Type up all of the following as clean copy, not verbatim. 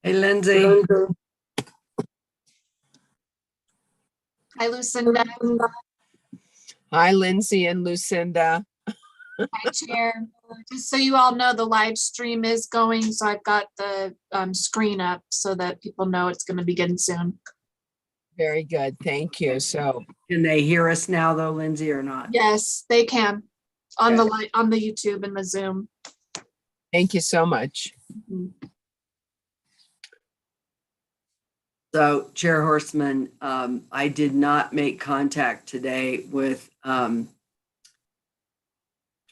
Hey, Lindsay. Hi, Lucinda. Hi, Lindsay and Lucinda. Hi, Chair. Just so you all know, the live stream is going, so I've got the screen up so that people know it's going to begin soon. Very good. Thank you. So, Can they hear us now though, Lindsay, or not? Yes, they can on Good. the YouTube and the Zoom. thank you so much. Mhm. So Chair Horstman, I did not make contact today with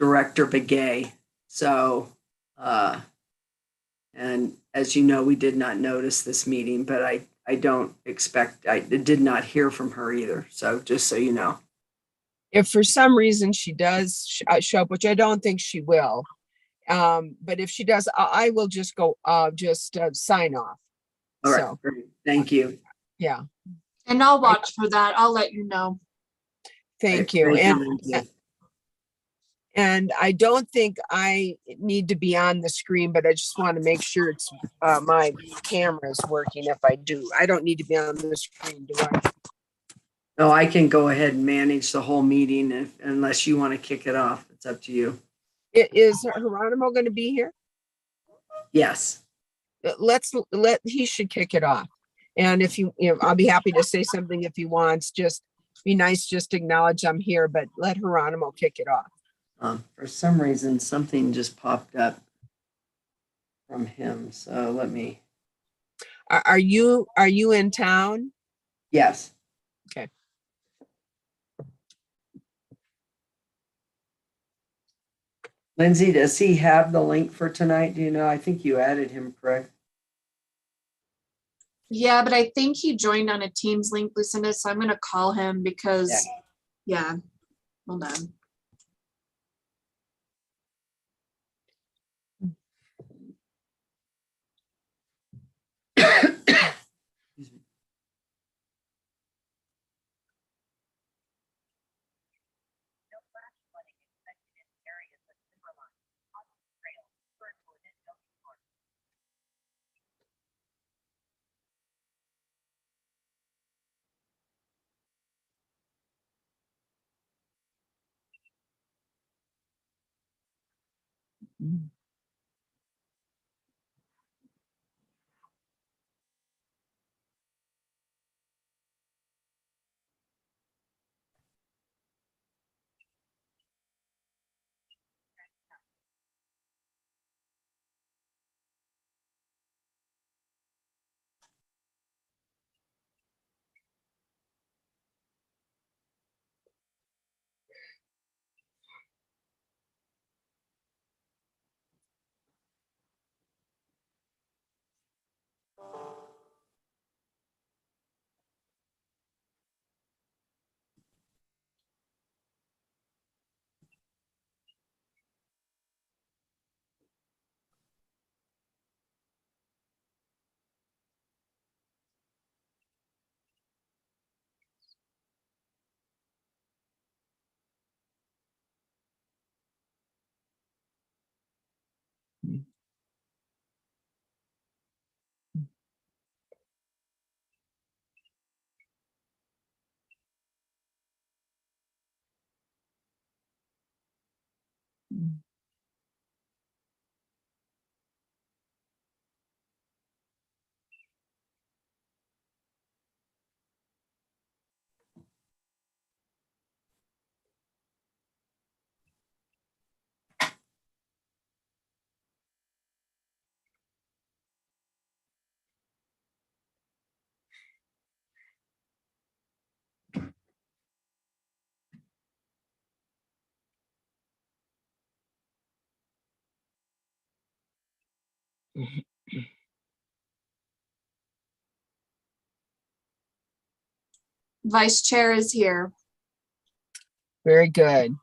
Director Begay. So, and as you know, we did not notice this meeting, but I don't expect, I did not hear from her either. So just so you know. If for some reason she does show up, which I don't think she will, but if she does, I will just go, sign off. All right, So, great. Thank you. yeah, And I'll watch for that. I'll let you know. thank you. Thank And, Lindsay. and I don't think I need to be on the screen, but I just want to make sure it's, my camera is working if I do. I don't need to be on the screen, do I? No, I can go ahead and manage the whole meeting unless you want to kick it off. It's up to you. Is Geronimo going to be here? Yes. He should kick it off. And if I'll be happy to say something if he wants, just be nice, just acknowledge I'm here, but let Geronimo kick it off. For some reason, something just popped up from him. So let me, Are you in town? yes. Okay. Lindsay, does he have the link for tonight? Do you know? I think you added him, correct? Yeah, but I think he joined on a Teams link, Lucinda, so I'm going to call him because, yeah, hold on. Excuse me. Vice Chair is here. Very good.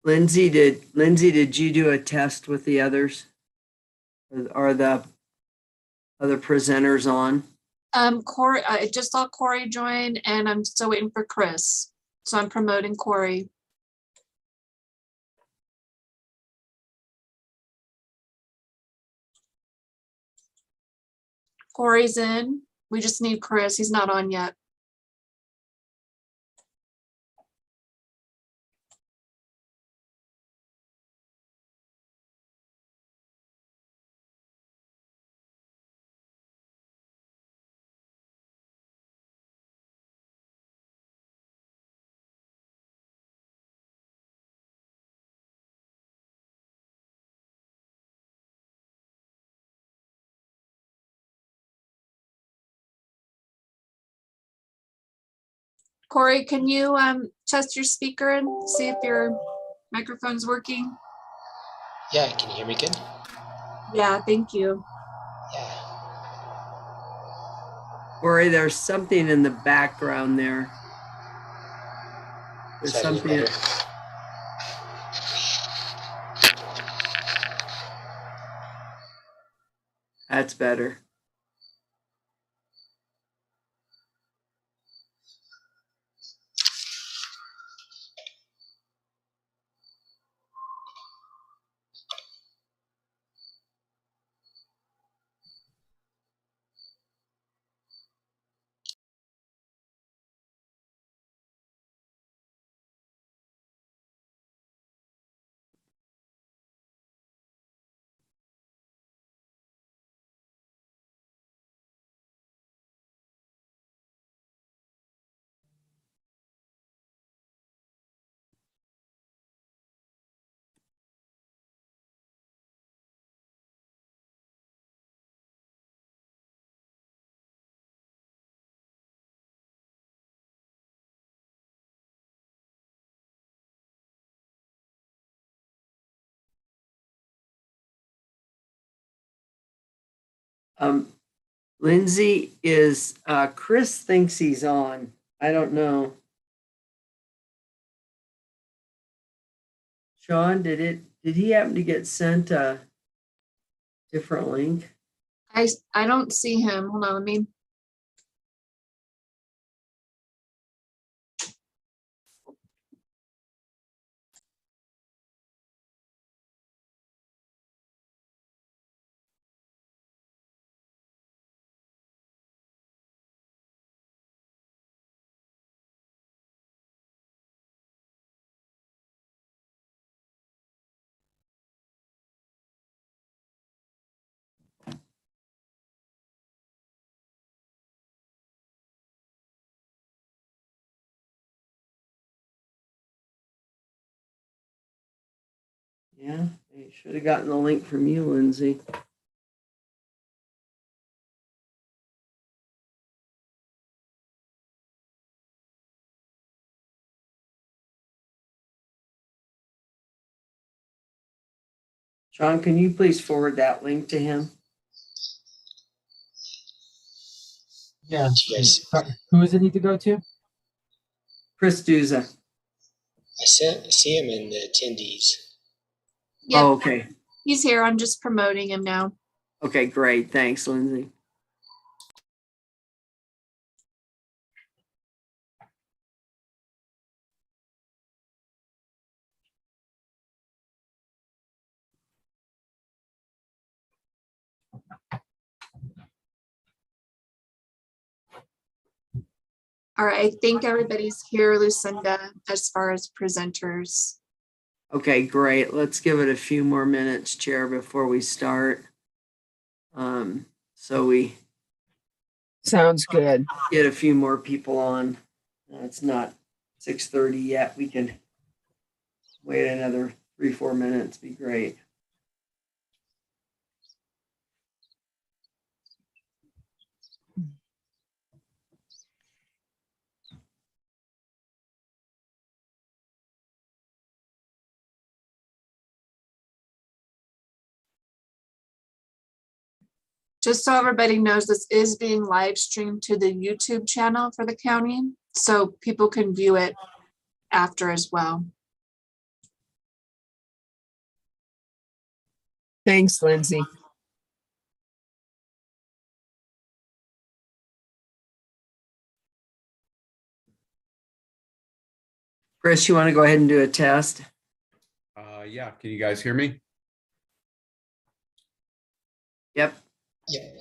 Lindsay, did you do a test with the others? Are the other presenters on? Corey, I just saw Corey join and I'm still waiting for Chris. So I'm promoting Corey. Corey's in. We just need Chris. He's not on yet. Corey, can you test your speaker and see if your microphone's working? Yeah, can you hear me good? Yeah, thank you. Yeah. Corey, there's something in the background there. There's Is that any something. better? That's better. Lindsay Chris thinks he's on. I don't know. Sean, did he happen to get sent a different link? I don't see him. Hold on, let me. Yeah, he should have gotten the link from you, Lindsay. Sean, can you please forward that link to him? Yeah. Yes. Who does it need to go to? Chris Duza. I see him in the attendees. Yep, Oh, okay. he's here. I'm just promoting him now. Okay, great. Thanks, Lindsay. All right, I think everybody's here, Lucinda, as far as presenters. Okay, great. Let's give it a few more minutes, Chair, before we start. So we Sounds good. get a few more people on. It's not 6:30 yet. We can wait another 3-4 minutes. Be great. Just so everybody knows, this is being live streamed to the YouTube channel for the county, so people can view it after as well. Thanks, Lindsay. Chris, you want to go ahead and do a test? Yeah, can you guys hear me? Yep. Yep.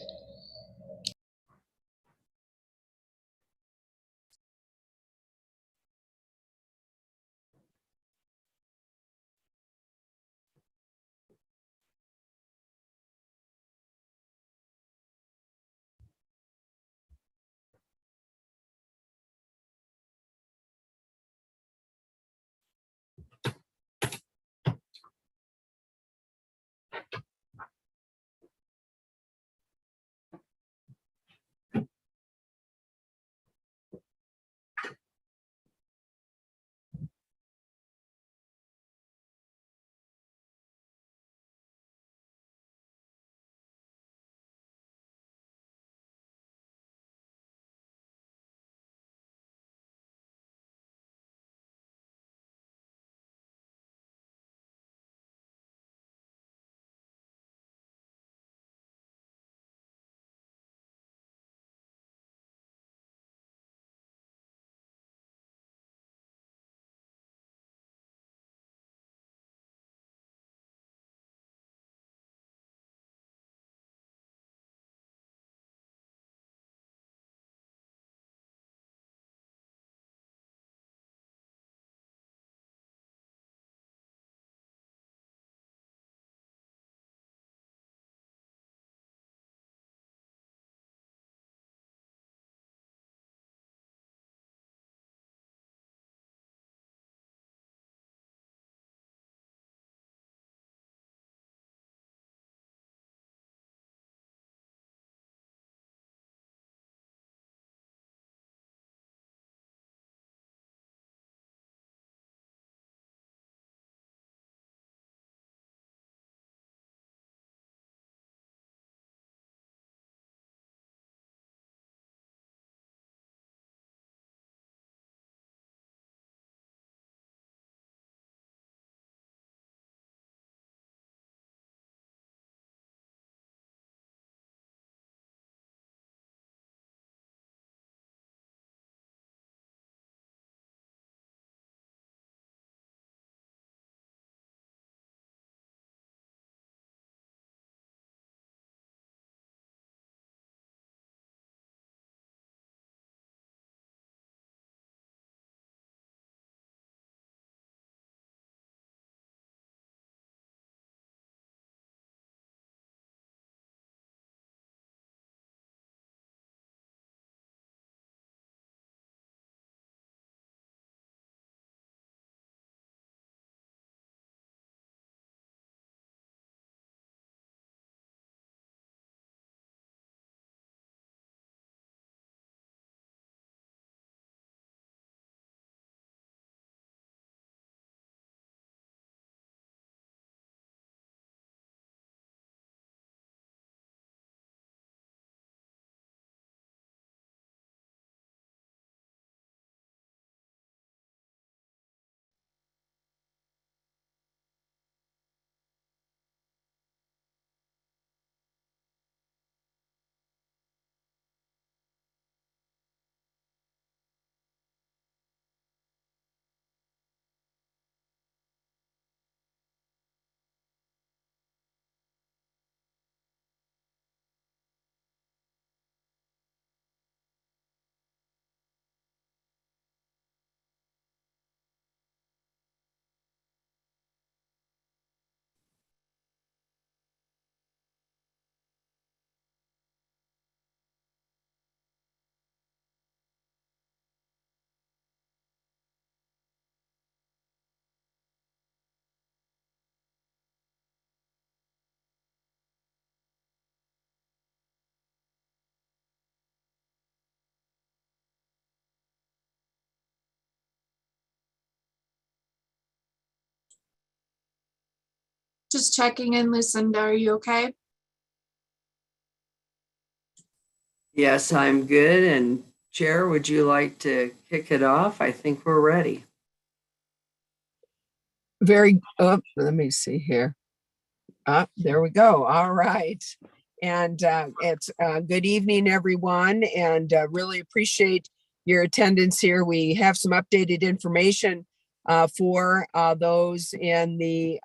Just checking in, Lucinda, are you okay? Yes, I'm good. And Chair, would you like to kick it off? I think we're ready. Let me see here. There we go. All right. And it's good evening, everyone, and really appreciate your attendance here. We have some updated information for those in the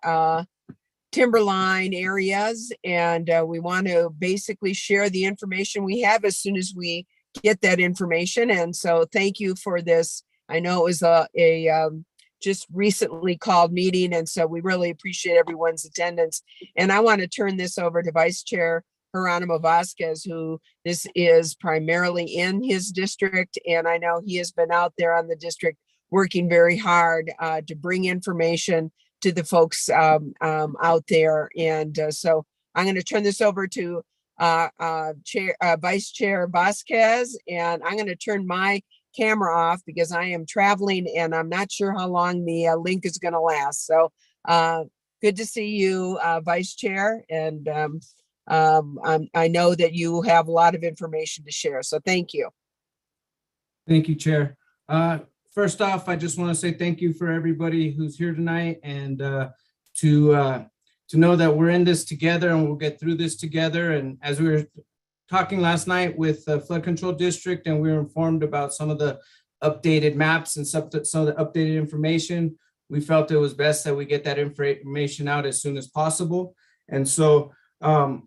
timberline areas, and we want to basically share the information we have as soon as we get that information. And so thank you for this. I know it was a just recently called meeting, and so we really appreciate everyone's attendance. And I want to turn this over to Vice Chair Geronimo Vasquez, who this is primarily in his district, and I know he has been out there on the district working very hard to bring information to the folks out there. And so I'm going to turn this over to Vice Chair Vasquez, and I'm going to turn my camera off because I am traveling and I'm not sure how long the link is going to last. So good to see you, Vice Chair. And I know that you have a lot of information to share. So thank you. Thank you, Chair. First off, I just want to say thank you for everybody who's here tonight, and to know that we're in this together and we'll get through this together. And as we were talking last night with the Flood Control District, and we were informed about some of the updated maps and some of the updated information, we felt it was best that we get that information out as soon as possible. And so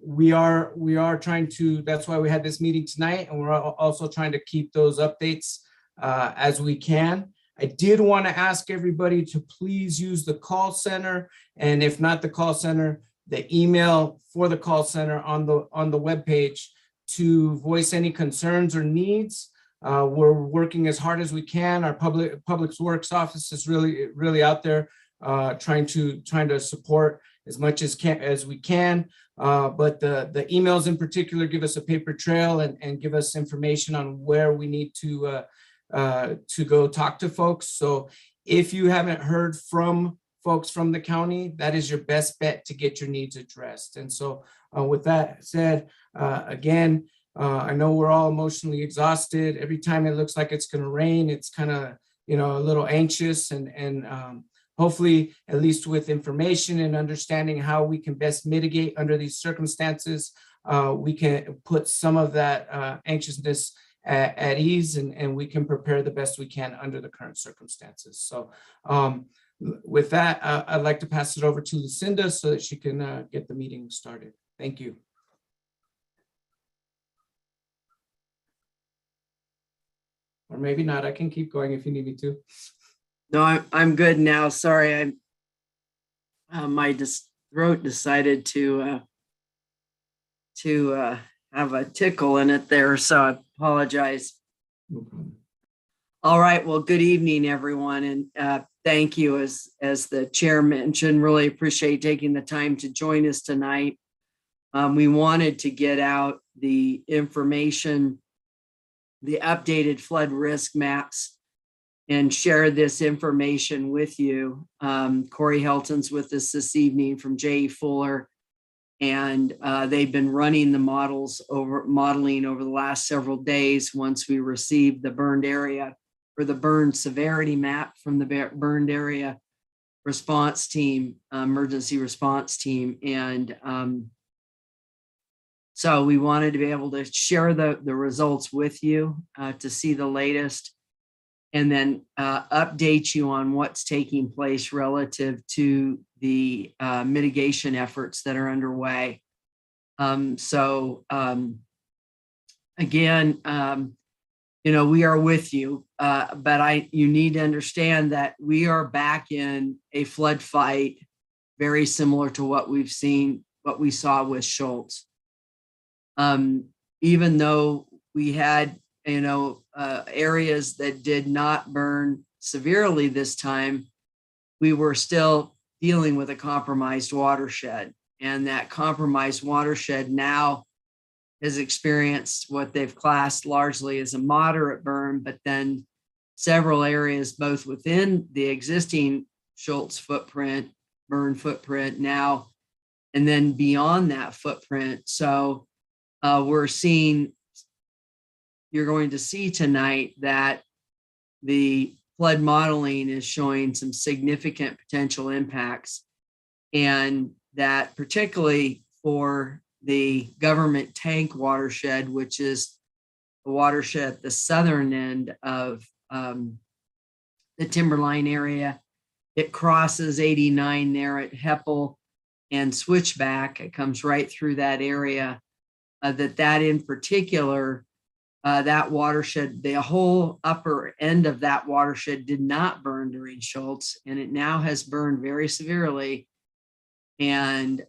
we are trying to, that's why we had this meeting tonight, and we're also trying to keep those updates as we can. I did want to ask everybody to please use the call center, and if not the call center, the email for the call center on the webpage to voice any concerns or needs. We're working as hard as we can. Our public works office is really out there trying to support as much as we can. But the emails in particular give us a paper trail and give us information on where we need to go talk to folks. So if you haven't heard from folks from the county, that is your best bet to get your needs addressed. And so with that said, again, I know we're all emotionally exhausted. Every time it looks like it's going to rain, it's kind of, a little anxious, and hopefully, at least with information and understanding how we can best mitigate under these circumstances, we can put some of that anxiousness at ease, and we can prepare the best we can under the current circumstances. So with that, I'd like to pass it over to Lucinda so that she can get the meeting started. Thank you. Or maybe not. I can keep going if you need me to. No, I'm good now. Sorry, my throat decided to have a tickle in it there, so I apologize. No problem. All right. Well, good evening, everyone, and thank you. As the chair mentioned, really appreciate taking the time to join us tonight. We wanted to get out the information, the updated flood risk maps, and share this information with you. Corey Helton's with us this evening from J.E. Fuller, and they've been running the modeling over the last several days once we received the burned area or the burn severity map from the burned area response team, emergency response team. And so we wanted to be able to share the results with you to see the latest, and then update you on what's taking place relative to the mitigation efforts that are underway. Again, we are with you, but you need to understand that we are back in a flood fight very similar to what we saw with Schultz. Even though we had, areas that did not burn severely this time, we were still dealing with a compromised watershed, and that compromised watershed now has experienced what they've classed largely as a moderate burn, but then several areas, both within the existing Schultz burn footprint now, and then beyond that footprint. So you're going to see tonight that the flood modeling is showing some significant potential impacts, and that particularly for the government tank watershed, which is the watershed at the southern end of the Timberline area, it crosses 89 there at Heppel and Switchback. It comes right through that area. That in particular, that watershed, the whole upper end of that watershed did not burn during Schultz, and it now has burned very severely. And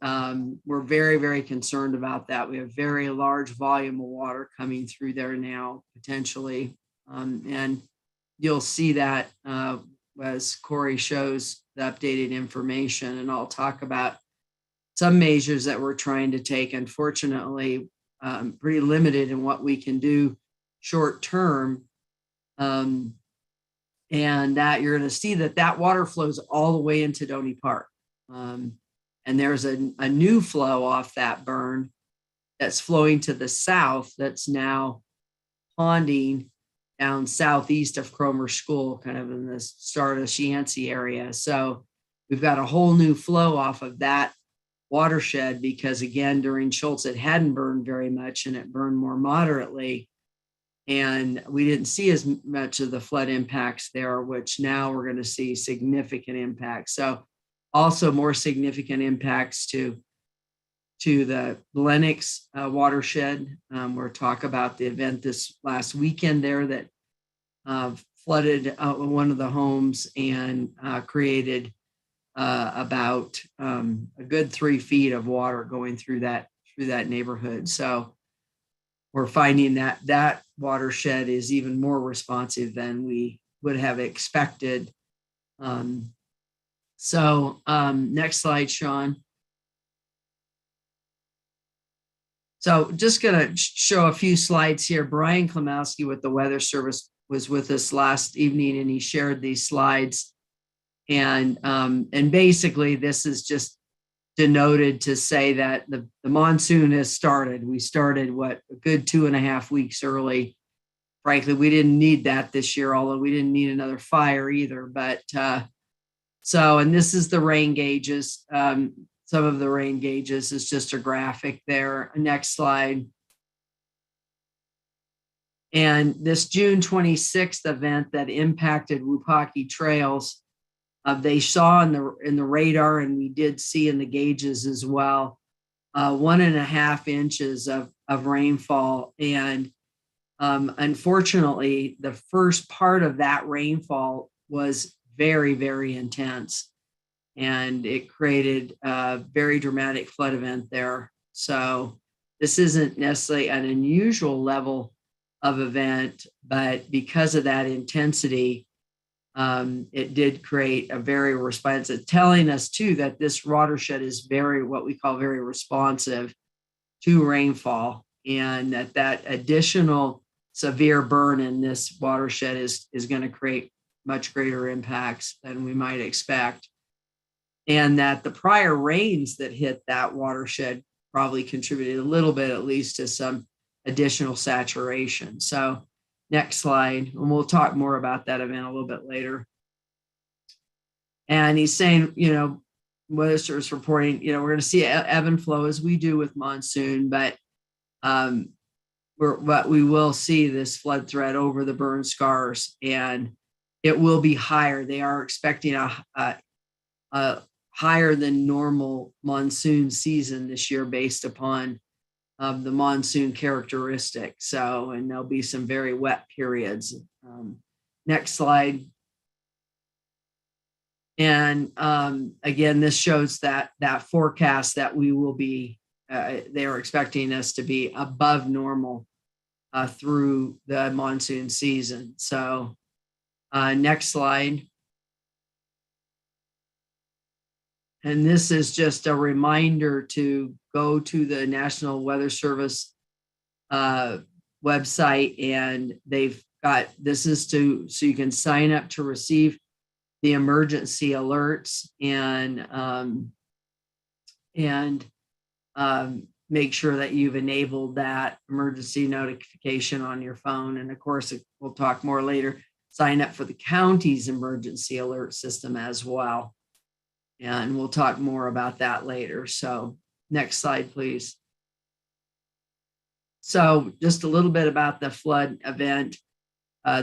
we're very, very concerned about that. We have very large volume of water coming through there now, potentially. And you'll see that as Corey shows the updated information, and I'll talk about some measures that we're trying to take. Unfortunately, pretty limited in what we can do short term. And that you're going to see that water flows all the way into Donny Park. And there's a new flow off that burn that's flowing to the south that's now ponding down southeast of Cromer School, kind of in the start of Shiansi area. So we've got a whole new flow off of that watershed because, again, during Schultz, it hadn't burned very much and it burned more moderately. And we didn't see as much of the flood impacts there, which now we're going to see significant impacts. So also more significant impacts to the Lennox watershed. We'll talk about the event this last weekend there that flooded one of the homes and created about a good 3 feet of water going through that neighborhood. So we're finding that watershed is even more responsive than we would have expected. Next slide, Sean. So just going to show a few slides here. Brian Klimowski with the Weather Service was with us last evening, and he shared these slides. And basically, this is just denoted to say that the monsoon has started. We started, a good 2.5 weeks early. Frankly, we didn't need that this year, although we didn't need another fire either. But and this is the rain gauges. Some of the rain gauges is just a graphic there. Next slide. And this June 26th event that impacted Wupaki trails, they saw in the radar, and we did see in the gauges as well, 1.5 inches of rainfall. And unfortunately, the first part of that rainfall was very, very intense. And it created a very dramatic flood event there. So this isn't necessarily an unusual level of event, but because of that intensity, it did create a very responsive, telling us too that this watershed is what we call very responsive to rainfall, and that additional severe burn in this watershed is going to create much greater impacts than we might expect. And that the prior rains that hit that watershed probably contributed a little bit, at least, to some additional saturation. So next slide, and we'll talk more about that event a little bit later. And he's saying, Weather Service reporting, we're going to see ebb and flow as we do with monsoon, but we will see this flood threat over the burn scars, and it will be higher. They are expecting a higher than normal monsoon season this year based upon the monsoon characteristics. And there'll be some very wet periods. Next slide. And again, this shows that forecast that we will be, they are expecting us to be above normal through the monsoon season. So next slide. And this is just a reminder to go to the National Weather Service website, and they've got, this is so you can sign up to receive the emergency alerts and make sure that you've enabled that emergency notification on your phone. And of course, we'll talk more later, sign up for the county's emergency alert system as well. And we'll talk more about that later. So next slide, please. So just a little bit about the flood event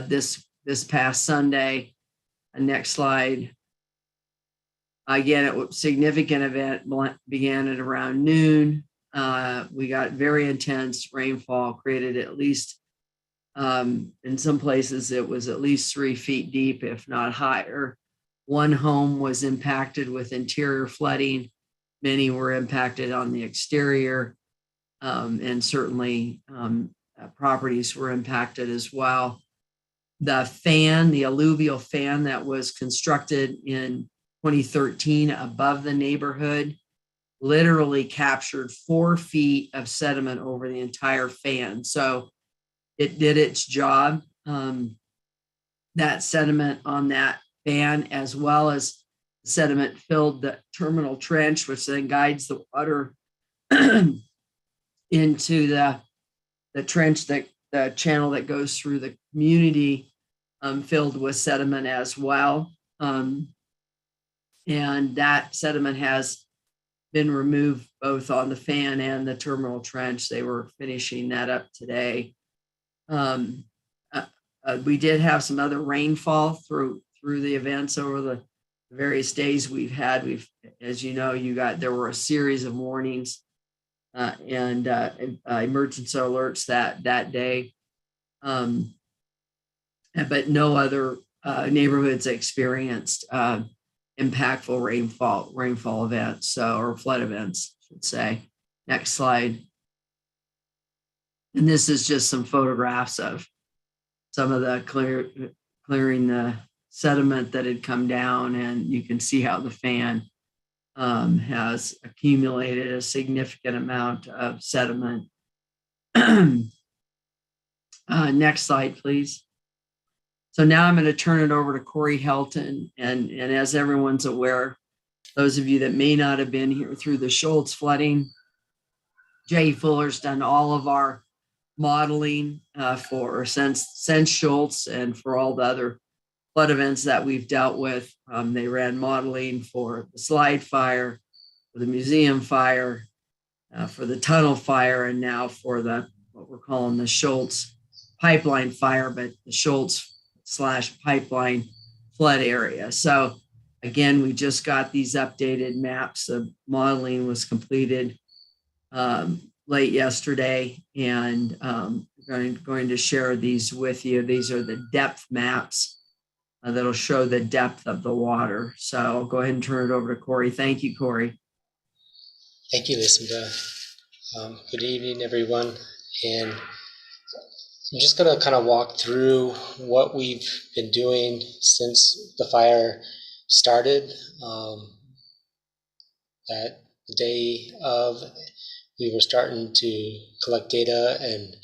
this past Sunday. Next slide. Again, it was a significant event, began at around noon. We got very intense rainfall, created at least, in some places, it was at least 3 feet deep, if not higher. One home was impacted with interior flooding. Many were impacted on the exterior, and certainly properties were impacted as well. The alluvial fan that was constructed in 2013 above the neighborhood literally captured 4 feet of sediment over the entire fan. So it did its job. That sediment on that fan, as well as sediment, filled the terminal trench, which then guides the water into the trench, that the channel that goes through the community, filled with sediment as well. And that sediment has been removed both on the fan and the terminal trench. They were finishing that up today. We did have some other rainfall through the events over the various days we've had. As you know, there were a series of warnings and emergency alerts that day. But no other neighborhoods experienced impactful rainfall events, or flood events, I should say. Next slide. And this is just some photographs of some of the clearing the sediment that had come down, and you can see how the fan has accumulated a significant amount of sediment. Next slide, please. So now I'm going to turn it over to Corey Helton. And as everyone's aware, those of you that may not have been here through the Schultz flooding, Jay Fuller's done all of our modeling since Schultz, and for all the other flood events that we've dealt with. They ran modeling for the slide fire, for the museum fire, for the tunnel fire, and now for what we're calling the Schultz pipeline fire, but the Schultz/pipeline flood area. So again, we just got these updated maps. The modeling was completed late yesterday, and going to share these with you. These are the depth maps that'll show the depth of the water. So I'll go ahead and turn it over to Corey. Thank you, Corey. Thank you, Lucinda. Good evening, everyone. And I'm just going to kind of walk through what we've been doing since the fire started. That the day of, we were starting to collect data and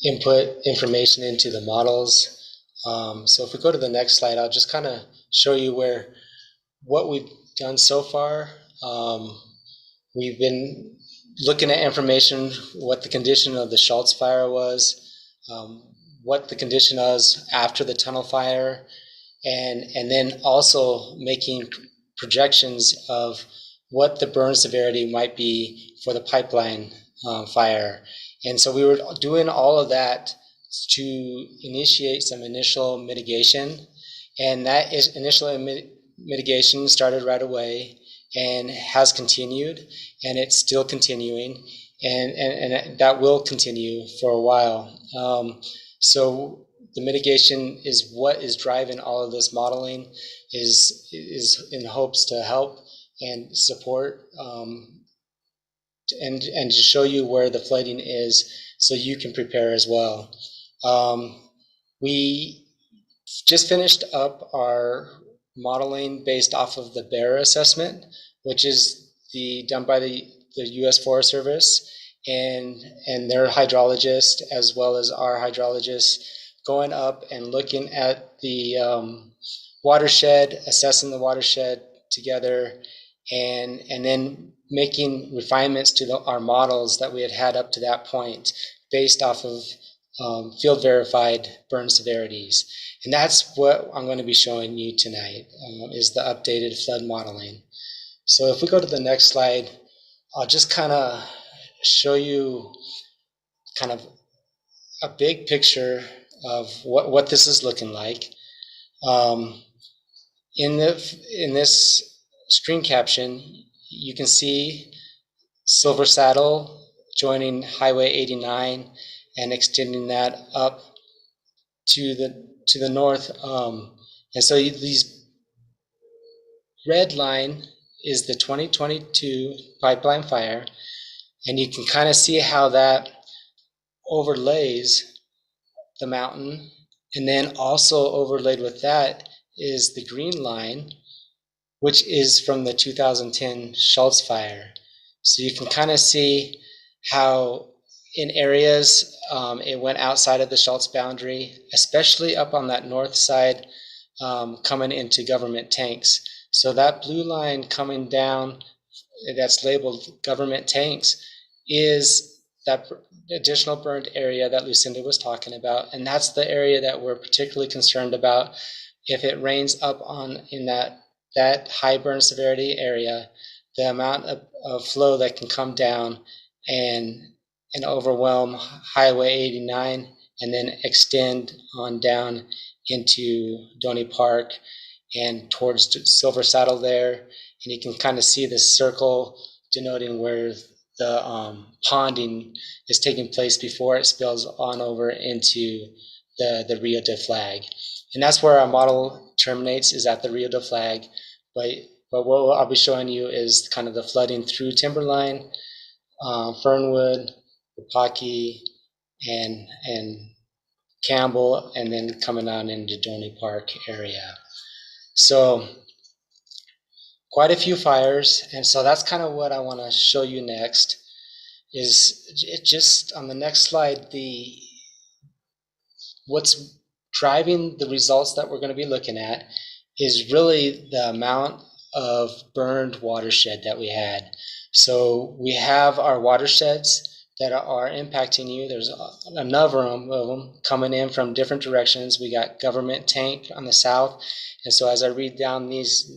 input information into the models. So if we go to the next slide, I'll just kind of show you what we've done so far. We've been looking at information, what the condition of the Schultz fire was, what the condition was after the tunnel fire, and then also making projections of what the burn severity might be for the pipeline fire. And so we were doing all of that to initiate some initial mitigation, and that initial mitigation started right away and has continued, and it's still continuing, and that will continue for a while. So the mitigation is what is driving all of this modeling, is in hopes to help and support and to show you where the flooding is, so you can prepare as well. We just finished up our modeling based off of the Bear assessment, which is done by the U.S. Forest Service and their hydrologist, as well as our hydrologist, going up and looking at the watershed, assessing the watershed together, and then making refinements to our models that we had up to that point based off of field verified burn severities. And that's what I'm going to be showing you tonight, is the updated flood modeling. So if we go to the next slide, I'll just kind of show you kind of a big picture of what this is looking like. In this screen caption, you can see Silver Saddle joining Highway 89 and extending that up to the north. And so these red line is the 2022 pipeline fire, and you can kind of see how that overlays the mountain. And then also overlaid with that is the green line, which is from the 2010 Schultz fire. So you can kind of see how in areas it went outside of the Schultz boundary, especially up on that north side coming into government tanks. So that blue line coming down that's labeled government tanks is that additional burned area that Lucinda was talking about. And that's the area that we're particularly concerned about. If it rains up in that high burn severity area, the amount of flow that can come down and overwhelm Highway 89 and then extend on down into Donny Park and towards Silver Saddle there. And you can kind of see the circle denoting where the ponding is taking place before it spills on over into the Rio de Flag. And that's where our model terminates, is at the Rio de Flag. But what I'll be showing you is kind of the flooding through Timberline, Fernwood, Wapaki, and Campbell, and then coming on into Donny Park area. So quite a few fires, and so that's kind of what I want to show you next. Is it just on the next slide, what's driving the results that we're going to be looking at is really the amount of burned watershed that we had. So we have our watersheds that are impacting you. There's a number of them coming in from different directions. We got government tank on the south. And so as I read down these,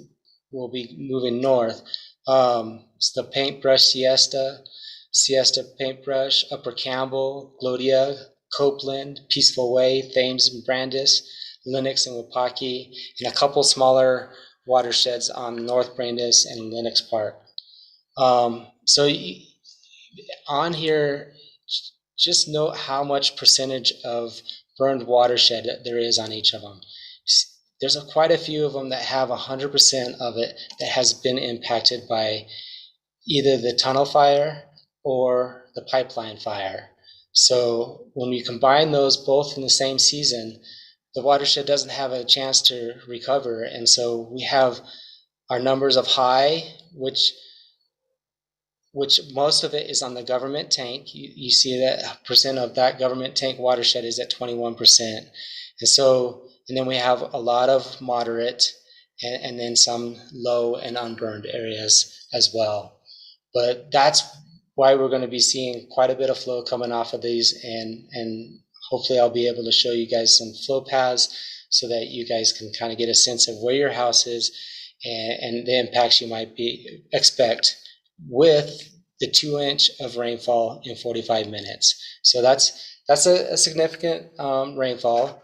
we'll be moving north. It's the Paintbrush Siesta Paintbrush, Upper Campbell, Gloria, Copeland, Peaceful Way, Thames and Brandis, Lennox and Wapaki, and a couple smaller watersheds on North Brandis and Lennox Park. So on here, just note how much percentage of burned watershed there is on each of them. There's quite a few of them that have 100% of it that has been impacted by either the tunnel fire or the pipeline fire. So when we combine those both in the same season, the watershed doesn't have a chance to recover. And so we have our numbers of high, which most of it is on the government tank. You see that percent of that government tank watershed is at 21%. And then we have a lot of moderate and then some low and unburned areas as well. But that's why we're going to be seeing quite a bit of flow coming off of these, and hopefully I'll be able to show you guys some flow paths so that you guys can kind of get a sense of where your house is and the impacts you might expect with the 2-inch of rainfall in 45 minutes. So that's a significant rainfall.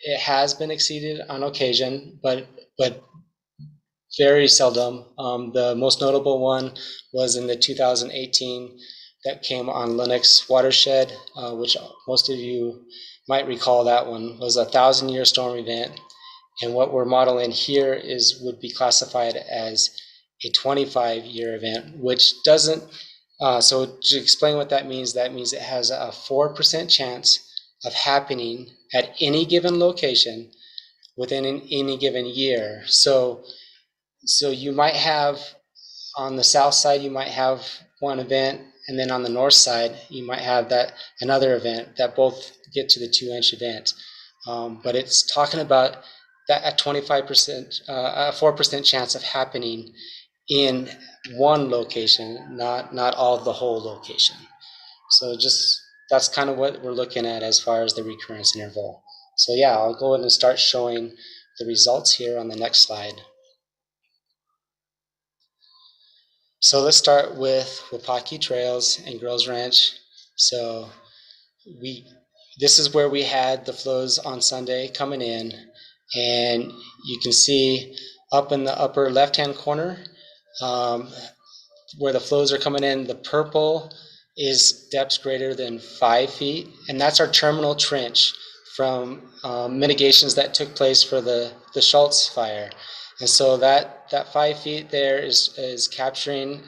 It has been exceeded on occasion, but very seldom. The most notable one was in the 2018 that came on Lennox watershed, which most of you might recall. That one was a 1,000-year storm event. And what we're modeling here would be classified as a 25-year event, which doesn't, so to explain what that means it has a 4% chance of happening at any given location within any given year. So you might have, on the south side, you might have one event, and then on the north side, you might have another event that both get to the 2-inch event. But it's talking about that at 25%, a 4% chance of happening in one location, not all of the whole location. So that's kind of what we're looking at as far as the recurrence interval. So yeah, I'll go ahead and start showing the results here on the next slide. So let's start with Wapaki Trails and Girls Ranch. So this is where we had the flows on Sunday coming in, and you can see up in the upper left-hand corner where the flows are coming in, the purple is depths greater than 5 feet, and that's our terminal trench from mitigations that took place for the Schultz fire. And so that 5 feet there is capturing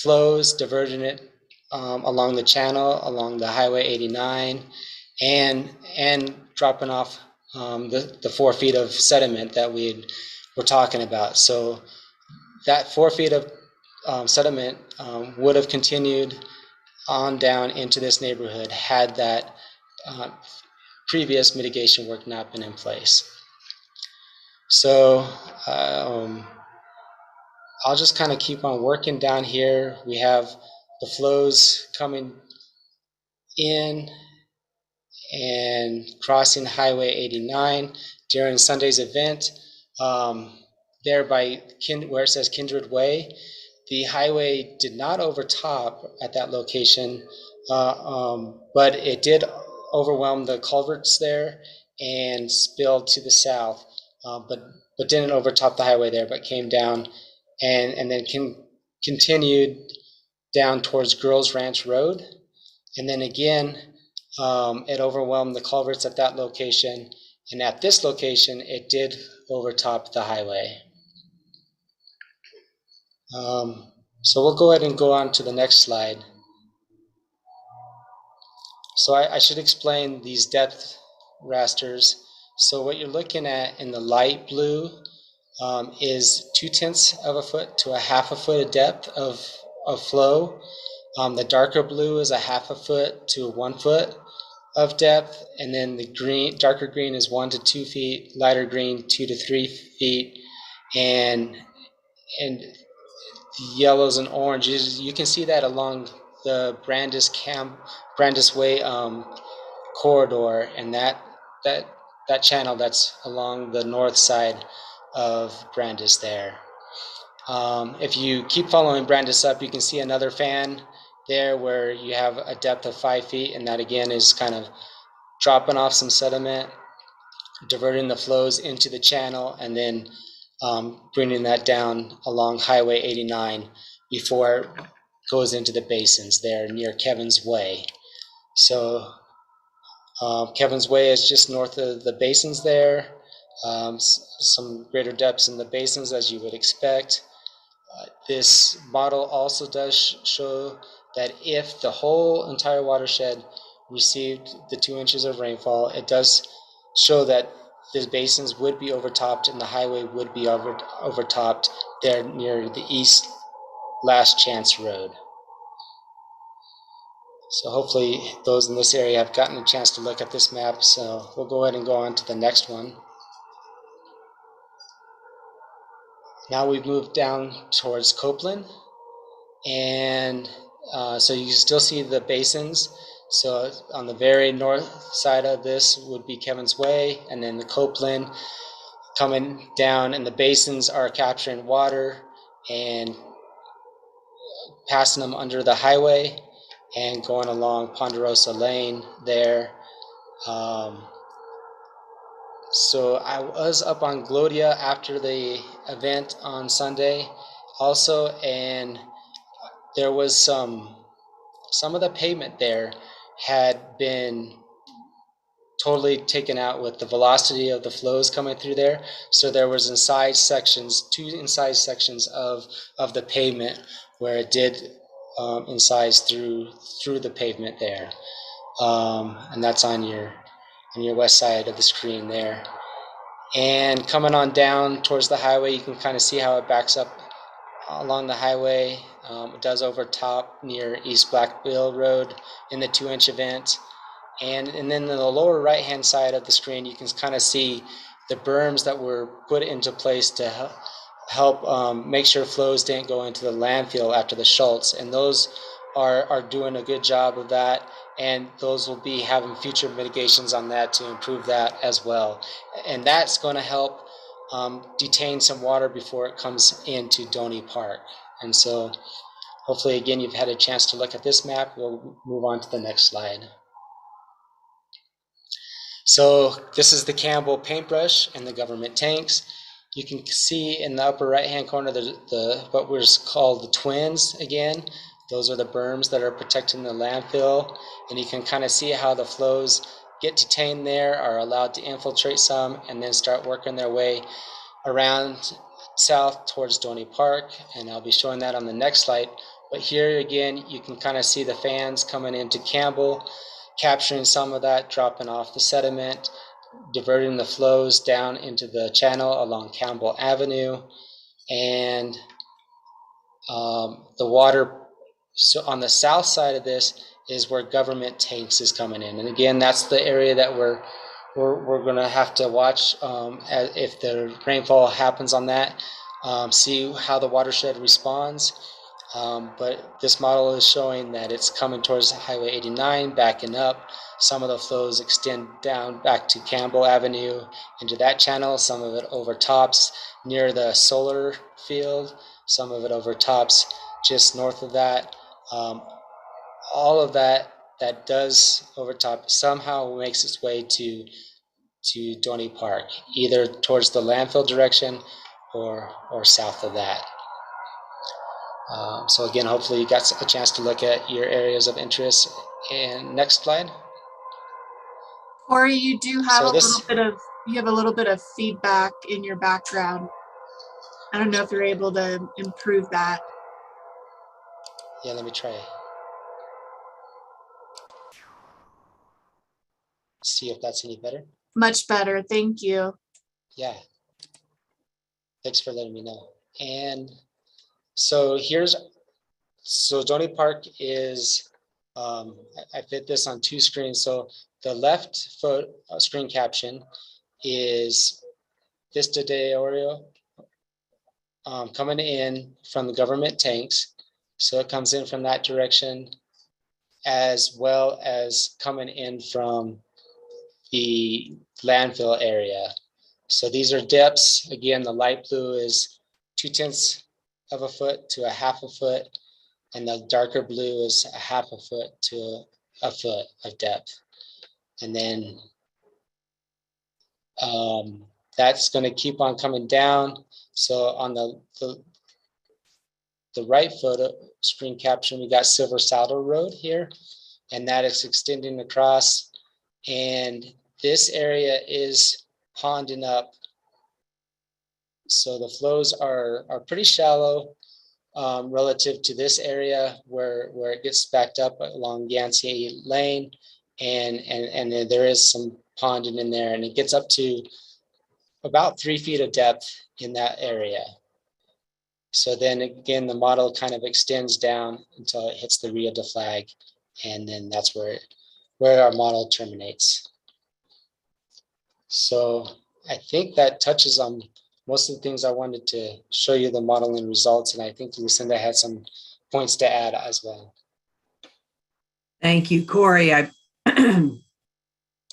flows, diverting it along the channel, along the Highway 89, and dropping off the 4 feet of sediment that were talking about. So that 4 feet of sediment would have continued on down into this neighborhood had that previous mitigation work not been in place. So I'll just kind of keep on working down here. We have the flows coming in and crossing Highway 89 during Sunday's event. There by where it says Kindred Way, the highway did not overtop at that location, but it did overwhelm the culverts there and spilled to the south, but didn't overtop the highway there, but came down and then continued down towards Girls Ranch Road. And then again, it overwhelmed the culverts at that location. And at this location, it did overtop the highway. So we'll go ahead and go on to the next slide. So I should explain these depth rasters. So what you're looking at in the light blue is 0.2 of a foot to a 1/2 a foot of depth of flow. The darker blue is a 1/2 a foot to 1 foot of depth, and then the darker green is 1 to 2 feet, lighter green 2 to 3 feet, and yellows and oranges. You can see that along the Brandis Way corridor, and that channel that's along the north side of Brandis there. If you keep following Brandis up, you can see another fan there where you have a depth of 5 feet, and that again is kind of dropping off some sediment, diverting the flows into the channel, and then bringing that down along Highway 89 before it goes into the basins there near Kevin's Way. So Kevin's Way is just north of the basins there. Some greater depths in the basins as you would expect. This model also does show that if the whole entire watershed received the 2 inches of rainfall, it does show that the basins would be overtopped and the highway would be overtopped there near the East Last Chance Road. So hopefully those in this area have gotten a chance to look at this map. So we'll go ahead and go on to the next one. Now we've moved down towards Copeland, and so you can still see the basins. So on the very north side of this would be Kevin's Way, and then the Copeland coming down, and the basins are capturing water and passing them under the highway and going along Ponderosa Lane there. So I was up on Gloria after the event on Sunday also, and there was some of the pavement there had been totally taken out with the velocity of the flows coming through there. So there was incised sections, 2 incised sections of the pavement where it did incise through the pavement there. And that's on your west side of the screen there. And coming on down towards the highway, you can kind of see how it backs up along the highway. It does overtop near East Blackville Road in the 2-inch event. And then in the lower right-hand side of the screen, you can kind of see the berms that were put into place to help make sure flows didn't go into the landfill after the Schultz. And those are doing a good job of that, and those will be having future mitigations on that to improve that as well. And that's going to help detain some water before it comes into Donny Park. And so hopefully, again, you've had a chance to look at this map. We'll move on to the next slide. So this is the Campbell paintbrush and the government tanks. You can see in the upper right-hand corner the what was called the twins again. Those are the berms that are protecting the landfill. And you can kind of see how the flows get detained there, are allowed to infiltrate some, and then start working their way around south towards Donny Park. And I'll be showing that on the next slide. But here again, you can kind of see the fans coming into Campbell, capturing some of that, dropping off the sediment, diverting the flows down into the channel along Campbell Avenue. And the water, so on the south side of this is where government tanks is coming in. And again, that's the area that we're going to have to watch if the rainfall happens on that, see how the watershed responds. But this model is showing that it's coming towards Highway 89, backing up. Some of the flows extend down back to Campbell Avenue into that channel. Some of it overtops near the solar field. Some of it overtops just north of that. All of that does overtop somehow makes its way to Donny Park, either towards the landfill direction or south of that. So again, hopefully you got a chance to look at your areas of interest. And next slide. Corey, you do have So a little bit of feedback in your background. I don't know if you're able to improve that. Yeah, let me try. See if that's any better. Much better, thank you. Yeah. Thanks for letting me know. And so Donny Park is, I fit this on 2 screens. So the left screen caption is Vista de Oro coming in from the government tanks. So it comes in from that direction, as well as coming in from the landfill area. So these are depths. Again, the light blue is 0.2 of a foot to 1/2 a foot, and the darker blue is 1/2 a foot to a foot of depth. And then that's going to keep on coming down. So on the right photo screen caption, we got Silver Saddle Road here, and that is extending across. And this area is ponding up. So the flows are pretty shallow relative to this area where it gets backed up along Yancey Lane, and there is some ponding in there, and it gets up to about 3 feet of depth in that area. So then again, the model kind of extends down until it hits the Rio de Flag, and then that's where our model terminates. So I think that touches on most of the things I wanted to show you the modeling results, and I think Lucinda had some points to add as well. Thank you, Corey. I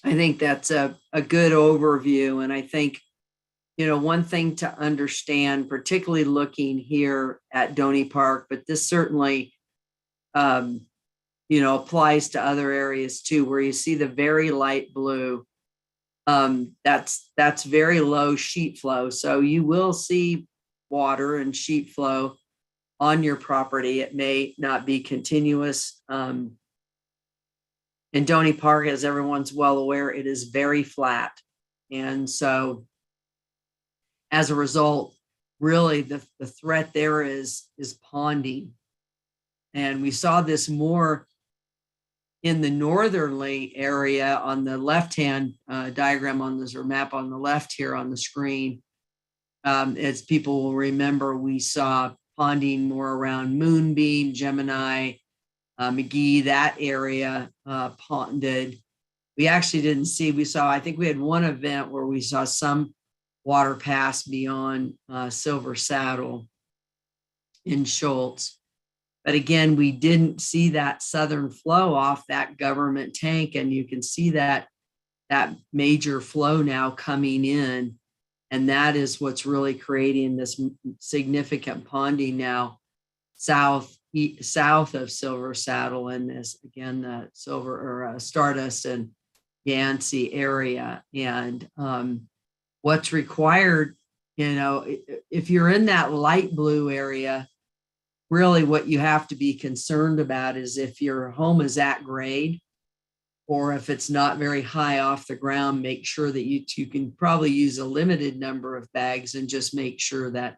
think that's a good overview. And I think, one thing to understand, particularly looking here at Donny Park, but this certainly, applies to other areas too, where you see the very light blue. That's very low sheet flow. So you will see water and sheet flow on your property. It may not be continuous. In Donny Park, as everyone's well aware, it is very flat. And so as a result, really the threat there is ponding. And we saw this more in the northerly area on the left-hand diagram on this, or map on the left here on the screen. As people will remember, we saw ponding more around Moonbeam, Gemini, McGee, that area ponded. We actually didn't see, I think we had one event where we saw some water pass beyond Silver Saddle in Schultz. But again, we didn't see that southern flow off that government tank, and you can see that major flow now coming in. And that is what's really creating this significant ponding now south of Silver Saddle, and this again, the Silver or Stardust and Yancey area. And what's required, if you're in that light blue area, really what you have to be concerned about is if your home is at grade, or if it's not very high off the ground, make sure that you can probably use a limited number of bags and just make sure that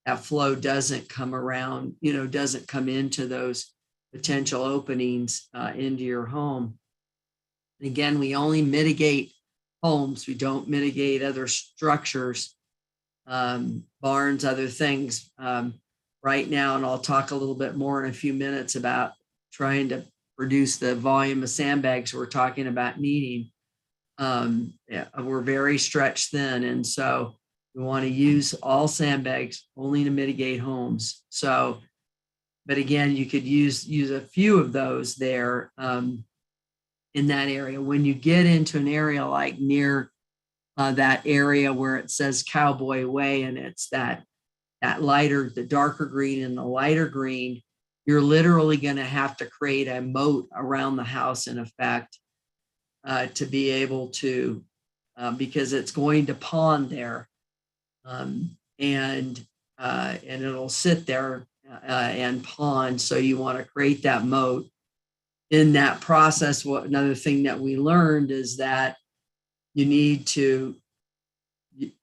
that flow doesn't come around, doesn't come into those potential openings into your home. And again, we only mitigate homes. We don't mitigate other structures, barns, other things right now. And I'll talk a little bit more in a few minutes about trying to reduce the volume of sandbags we're talking about needing. We're very stretched thin. And so we want to use all sandbags only to mitigate homes. So, but again, you could use a few of those there in that area. When you get into an area like near that area where it says Cowboy Way, and it's that lighter, the darker green and the lighter green, you're literally going to have to create a moat around the house, in effect, to be able to, because it's going to pond there, and it'll sit there and pond. So you want to create that moat. In that process, another thing that we learned is that you need to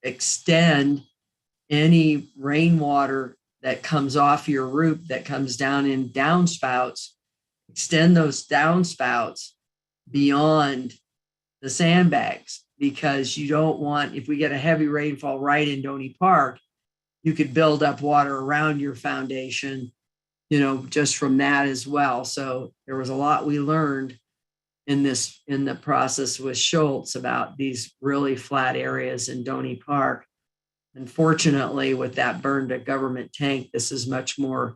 extend any rainwater that comes off your roof that comes down in downspouts, extend those downspouts beyond the sandbags, because you don't want, if we get a heavy rainfall right in Donny Park, you could build up water around your foundation, just from that as well. So there was a lot we learned in the process with Schultz about these really flat areas in Donny Park. Unfortunately, with that burned a government tank, this is much more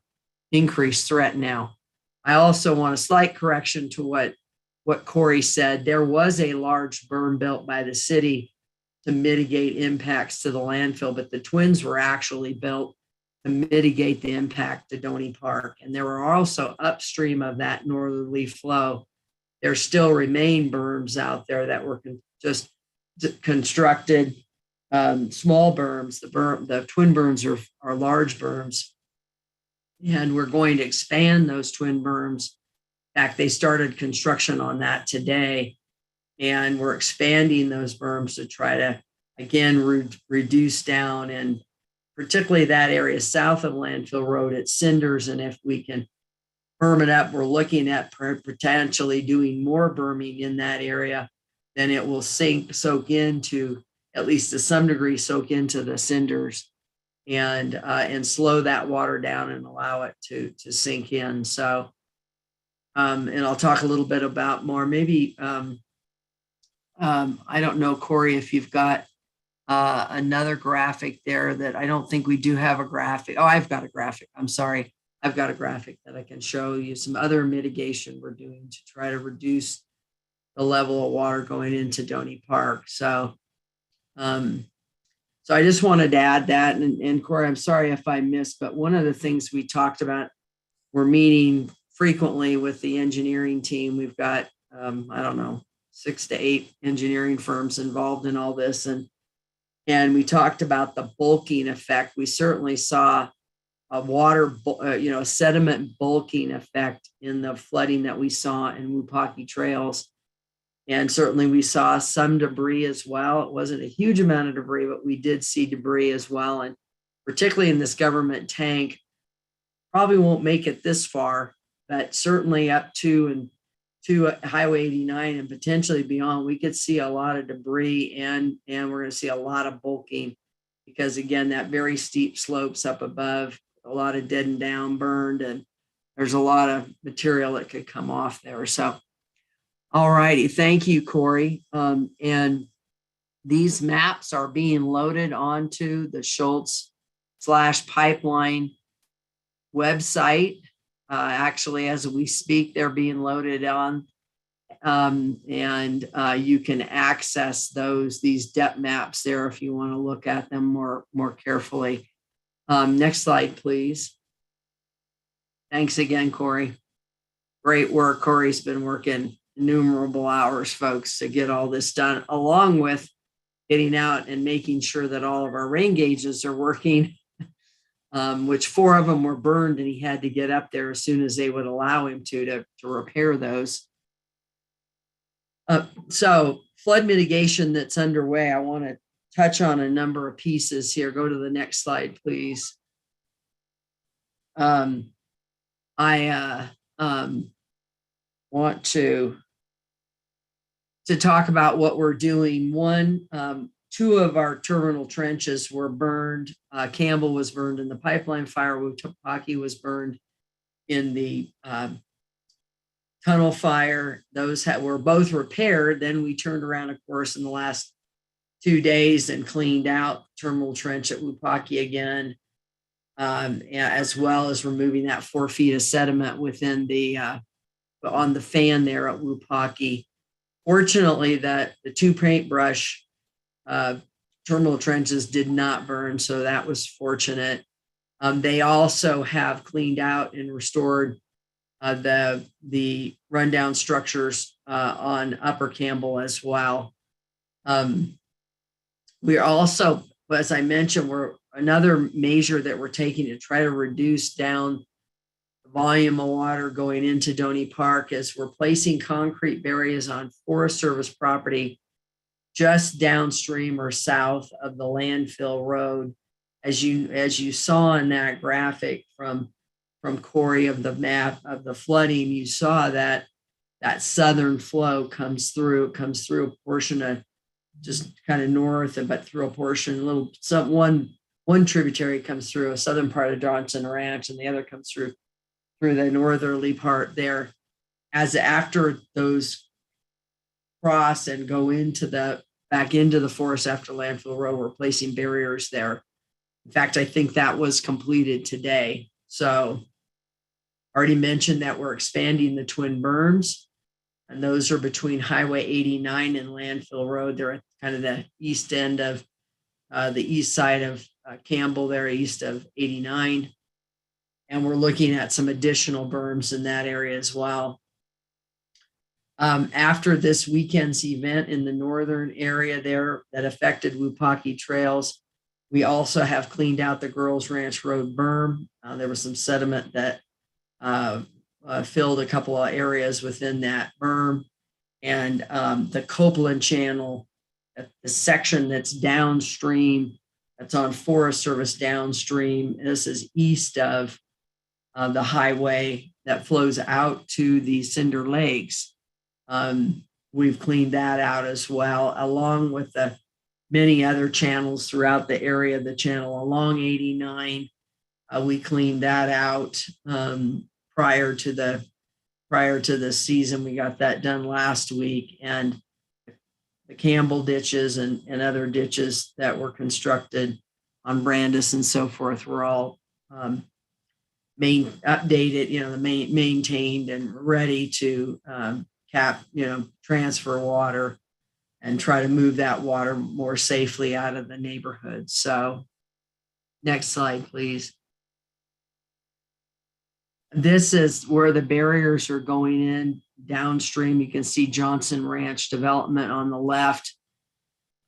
increased threat now. I also want a slight correction to what Corey said. There was a large berm built by the city to mitigate impacts to the landfill, but the twins were actually built to mitigate the impact to Donny Park. And there were also upstream of that northerly flow, there still remain berms out there that were just constructed. Small berms, the twin berms are large berms, and we're going to expand those twin berms. In fact, they started construction on that today, and we're expanding those berms to try to, again, reduce down, and particularly that area south of Landfill Road at Cinders. And if we can berm it up, we're looking at potentially doing more berming in that area. Then it will soak into, at least to some degree, soak into the cinders and slow that water down and allow it to sink in. So, and I'll talk a little bit about more, maybe, I don't know, Corey, if you've got another graphic there that I don't think we do have a graphic. Oh, I've got a graphic. I'm sorry. I've got a graphic that I can show you some other mitigation we're doing to try to reduce the level of water going into Donny Park. So, so I just wanted to add that. And Corey, I'm sorry if I missed, but one of the things we talked about, we're meeting frequently with the engineering team. We've got, I don't know, 6 to 8 engineering firms involved in all this. And we talked about the bulking effect. We certainly saw a sediment bulking effect in the flooding that we saw in Wupaki Trails. And certainly we saw some debris as well. It wasn't a huge amount of debris, but we did see debris as well. And particularly in this government tank, probably won't make it this far, but certainly up to Highway 89 and potentially beyond, we could see a lot of debris, and we're going to see a lot of bulking, because again, that very steep slopes up above, a lot of dead and down burned, and there's a lot of material that could come off there. So, all righty. Thank you, Corey. And these maps are being loaded onto the Schultz/pipeline website. Actually, as we speak, they're being loaded on. And you can access these depth maps there if you want to look at them more carefully. Next slide, please. Thanks again, Corey. Great work. Corey's been working innumerable hours, folks, to get all this done, along with getting out and making sure that all of our rain gauges are working, which 4 of them were burned, and he had to get up there as soon as they would allow him to repair those. So flood mitigation that's underway, I want to touch on a number of pieces here. Go to the next slide, please. I want to talk about what we're doing. One, 2 of our terminal trenches were burned. Campbell was burned in the pipeline fire. Wupaki was burned in the tunnel fire. Those were both repaired. Then we turned around, of course, in the last 2 days and cleaned out terminal trench at Wupaki again, as well as removing that 4 feet of sediment within on the fan there at Wupaki. Fortunately, that the 2 paintbrush terminal trenches did not burn, so that was fortunate. They also have cleaned out and restored the rundown structures on Upper Campbell as well. We are also, as I mentioned, another measure that we're taking to try to reduce down the volume of water going into Donny Park is we're placing concrete barriers on Forest Service property just downstream or south of the landfill road. As you saw in that graphic from Corey of the map of the flooding, you saw that southern flow comes through a portion of just kind of north, but through a portion, one tributary comes through a southern part of Johnson Ranch, and the other comes through the northerly part there. As after those cross and go back into the forest after landfill road, we're placing barriers there. In fact, I think that was completed today. So already mentioned that we're expanding the twin berms, and those are between Highway 89 and Landfill Road. They're at kind of the east end of the east side of Campbell there, east of 89. And we're looking at some additional berms in that area as well. After this weekend's event in the northern area there that affected Wupaki trails, we also have cleaned out the Girls Ranch Road berm. There was some sediment that filled a couple of areas within that berm. And the Copeland Channel, the section that's downstream, that's on Forest Service downstream. This is east of the highway that flows out to the Cinder Lakes. We've cleaned that out as well, along with the many other channels throughout the area of the channel along 89. We cleaned that out prior to the season. We got that done last week, and the Campbell ditches and other ditches that were constructed on Brandis and so forth were all updated, maintained and ready to transfer water and try to move that water more safely out of the neighborhood. So next slide, please. This is where the barriers are going in downstream. You can see Johnson Ranch development on the left.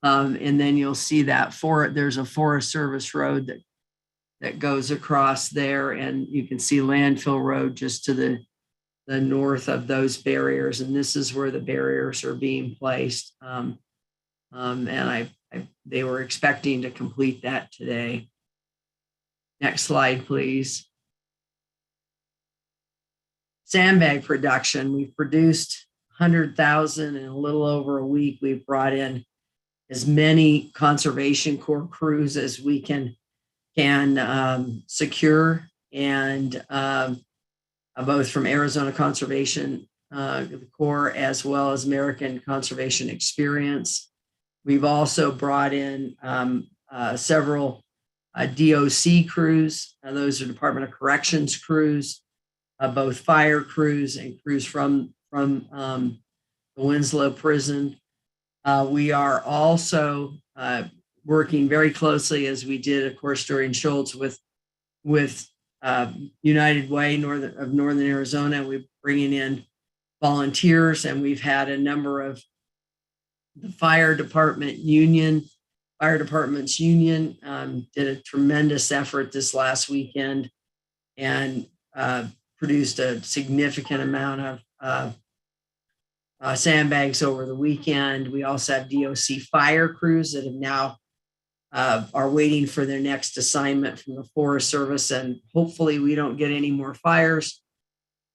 And then you'll see that there's a Forest Service road that goes across there, and you can see Landfill Road just to the north of those barriers. And this is where the barriers are being placed. And they were expecting to complete that today. Next slide, please. Sandbag production. We've produced 100,000 in a little over a week. We've brought in as many Conservation Corps crews as we can secure, and both from Arizona Conservation Corps as well as American Conservation Experience. We've also brought in several DOC crews. Those are Department of Corrections crews. both fire crews and crews from the Winslow prison. We are also working very closely, as we did, of course, during Schultz, with United Way of Northern Arizona. We're bringing in volunteers, and we've had a number of the fire departments union did a tremendous effort this last weekend and produced a significant amount of sandbags over the weekend. We also have DOC fire crews that have now are waiting for their next assignment from the Forest Service, and hopefully we don't get any more fires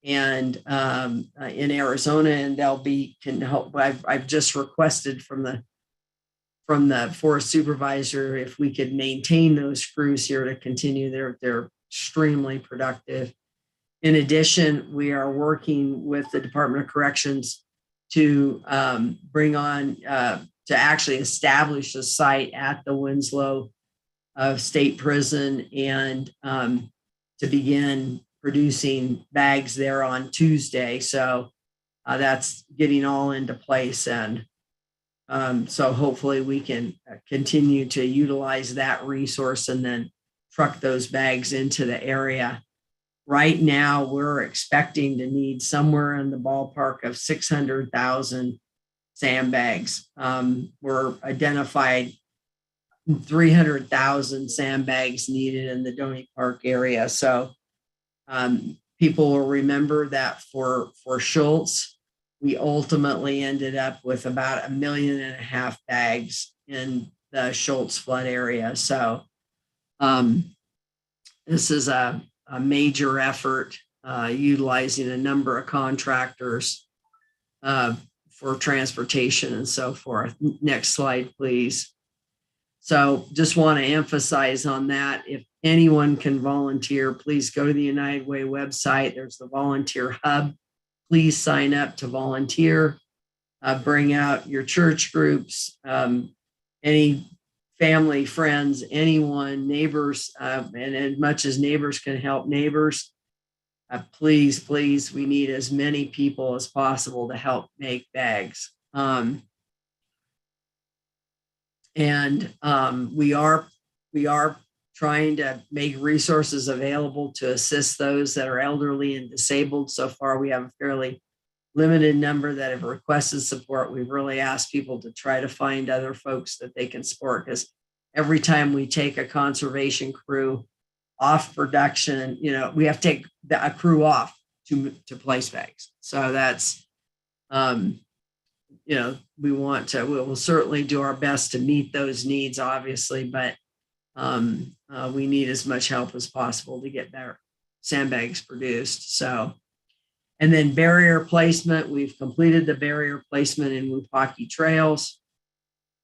and in Arizona, and can help. I've just requested from the forest supervisor if we could maintain those crews here to continue. They're extremely productive. In addition, we are working with the Department of Corrections to bring on to actually establish a site at the Winslow State Prison and to begin producing bags there on Tuesday. So that's getting all into place. And so hopefully we can continue to utilize that resource and then truck those bags into the area. Right now, we're expecting to need somewhere in the ballpark of 600,000 sandbags. We're identified 300,000 sandbags needed in the Donny Park area. So people will remember that for Schultz, we ultimately ended up with about 1.5 million bags in the Schultz flood area. So this is a major effort utilizing a number of contractors for transportation and so forth. Next slide, please. So just want to emphasize on that. If anyone can volunteer, please go to the United Way website. There's the volunteer hub. Please sign up to volunteer. Bring out your church groups, any family, friends, anyone, neighbors, and as much as neighbors can help neighbors, please, we need as many people as possible to help make bags. We are trying to make resources available to assist those that are elderly and disabled. So far, we have a fairly limited number that have requested support. We've really asked people to try to find other folks that they can support, because every time we take a conservation crew off production, we have to take a crew off to place bags. So that's, we will certainly do our best to meet those needs, obviously, but we need as much help as possible to get their sandbags produced. So, and then barrier placement, we've completed the barrier placement in Wupaki Trails.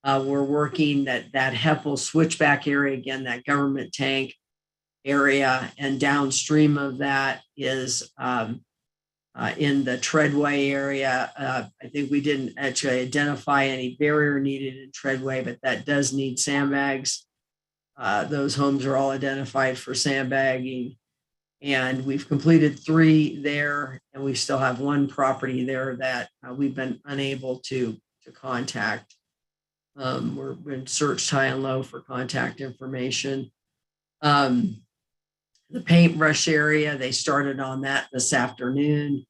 We're working that Heppel switchback area, again, that government tank area, and downstream of that is in the Treadway area. I think we didn't actually identify any barrier needed in Treadway, but that does need sandbags. Those homes are all identified for sandbagging. And we've completed 3 there, and we still have 1 property there that we've been unable to contact. We're been searched high and low for contact information. The paintbrush area, they started on that this afternoon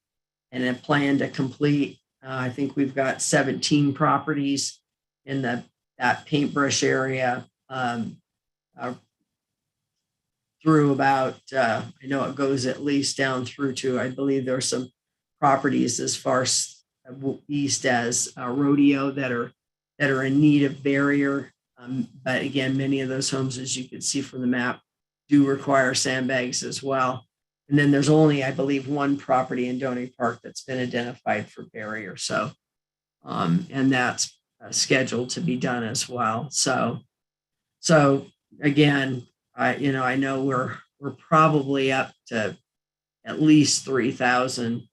and have planned to complete. I think we've got 17 properties in that paintbrush area. Through about, I know it goes at least down through to, I believe there are some properties as far east as Rodeo that are in need of barrier. But again, many of those homes, as you can see from the map, do require sandbags as well. And then there's only, I believe, 1 property in Donny Park that's been identified for barrier. So, and that's scheduled to be done as well. So again, I know we're probably up to at least 3,000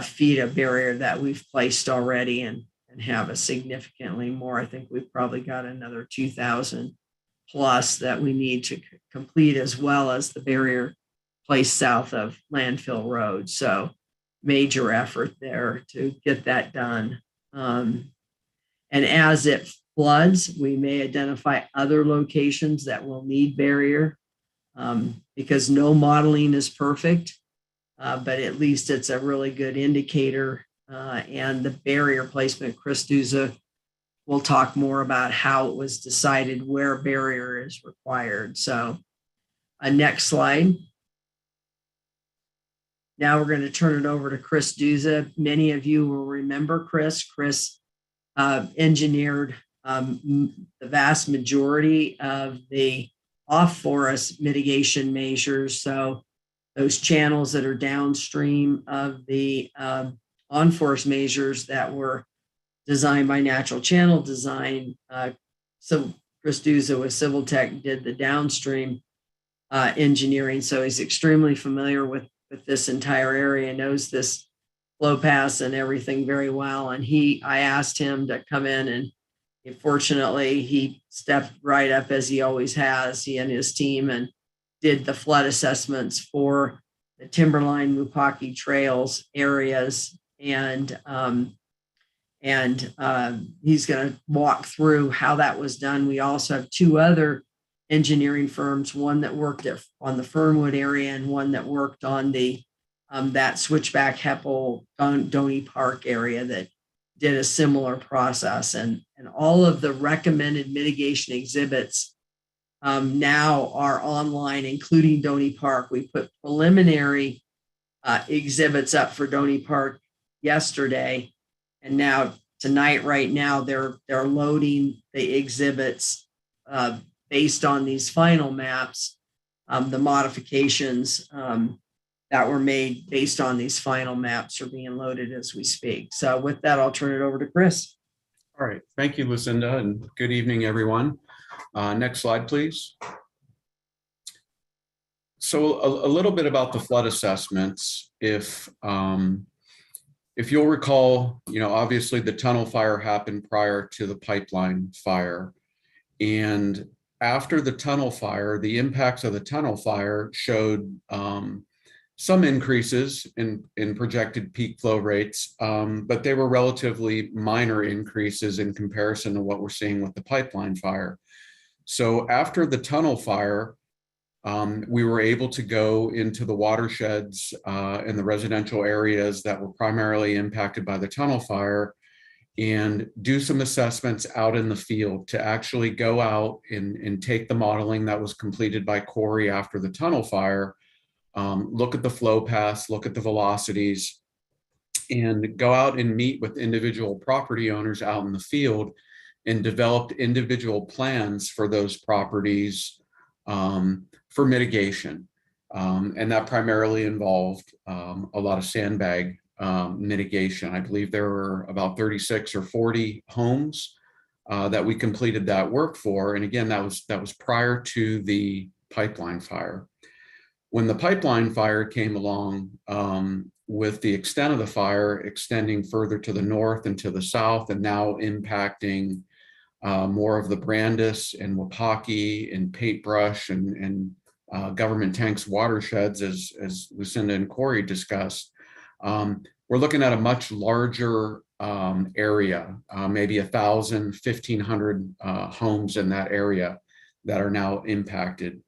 feet of barrier that we've placed already, and have a significantly more. I think we've probably got another 2,000 plus that we need to complete, as well as the barrier place south of Landfill Road. So major effort there to get that done. And as it floods, we may identify other locations that will need barrier, because no modeling is perfect, but at least it's a really good indicator. And the barrier placement, Chris Duza will talk more about how it was decided where barrier is required. So next slide. Now we're going to turn it over to Chris Duza. Many of you will remember Chris. Chris engineered the vast majority of the off-forest mitigation measures. So those channels that are downstream of the on-forest measures that were designed by Natural Channel Design. So Chris Duza with Civil Tech did the downstream engineering. So he's extremely familiar with this entire area, knows this flow paths and everything very well. And I asked him to come in, and fortunately he stepped right up, as he always has, he and his team, and did the flood assessments for the Timberline Wupaki Trails areas. And he's going to walk through how that was done. We also have two other engineering firms, one that worked on the Fernwood area and one that worked on the that Switchback Heppel Donny Park area that did a similar process. And all of the recommended mitigation exhibits now are online, including Donny Park. We put preliminary exhibits up for Donny Park yesterday, and now tonight, right now, they're loading the exhibits based on these final maps, the modifications that were made based on these final maps are being loaded as we speak. So with that, I'll turn it over to Chris. All right. Thank you, Lucinda, and good evening, everyone. Next slide, please. So a little bit about the flood assessments. If you'll recall, obviously the tunnel fire happened prior to the pipeline fire. And after the tunnel fire, the impacts of the tunnel fire showed some increases in projected peak flow rates, but they were relatively minor increases in comparison to what we're seeing with the pipeline fire. So after the tunnel fire, we were able to go into the watersheds in the residential areas that were primarily impacted by the tunnel fire and do some assessments out in the field to actually go out and take the modeling that was completed by Corey after the tunnel fire, look at the flow paths, look at the velocities, and go out and meet with individual property owners out in the field and developed individual plans for those properties for mitigation. And that primarily involved a lot of sandbag mitigation. I believe there were about 36 or 40 homes that we completed that work for. And again, that was prior to the pipeline fire. When the pipeline fire came along, with the extent of the fire extending further to the north and to the south, and now impacting more of the Brandis and Wapaki and Paintbrush and Government Tanks watersheds, as Lucinda and Corey discussed, we're looking at a much larger area, maybe 1,000, 1,500 homes in that area that are now impacted.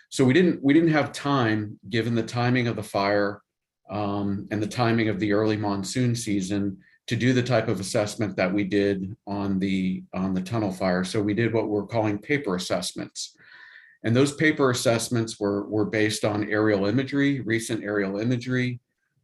So we didn't have time, given the timing of the fire and the timing of the early monsoon season, to do the type of assessment that we did on the tunnel fire. So we did what we're calling paper assessments. And those paper assessments were based on aerial imagery, recent aerial imagery,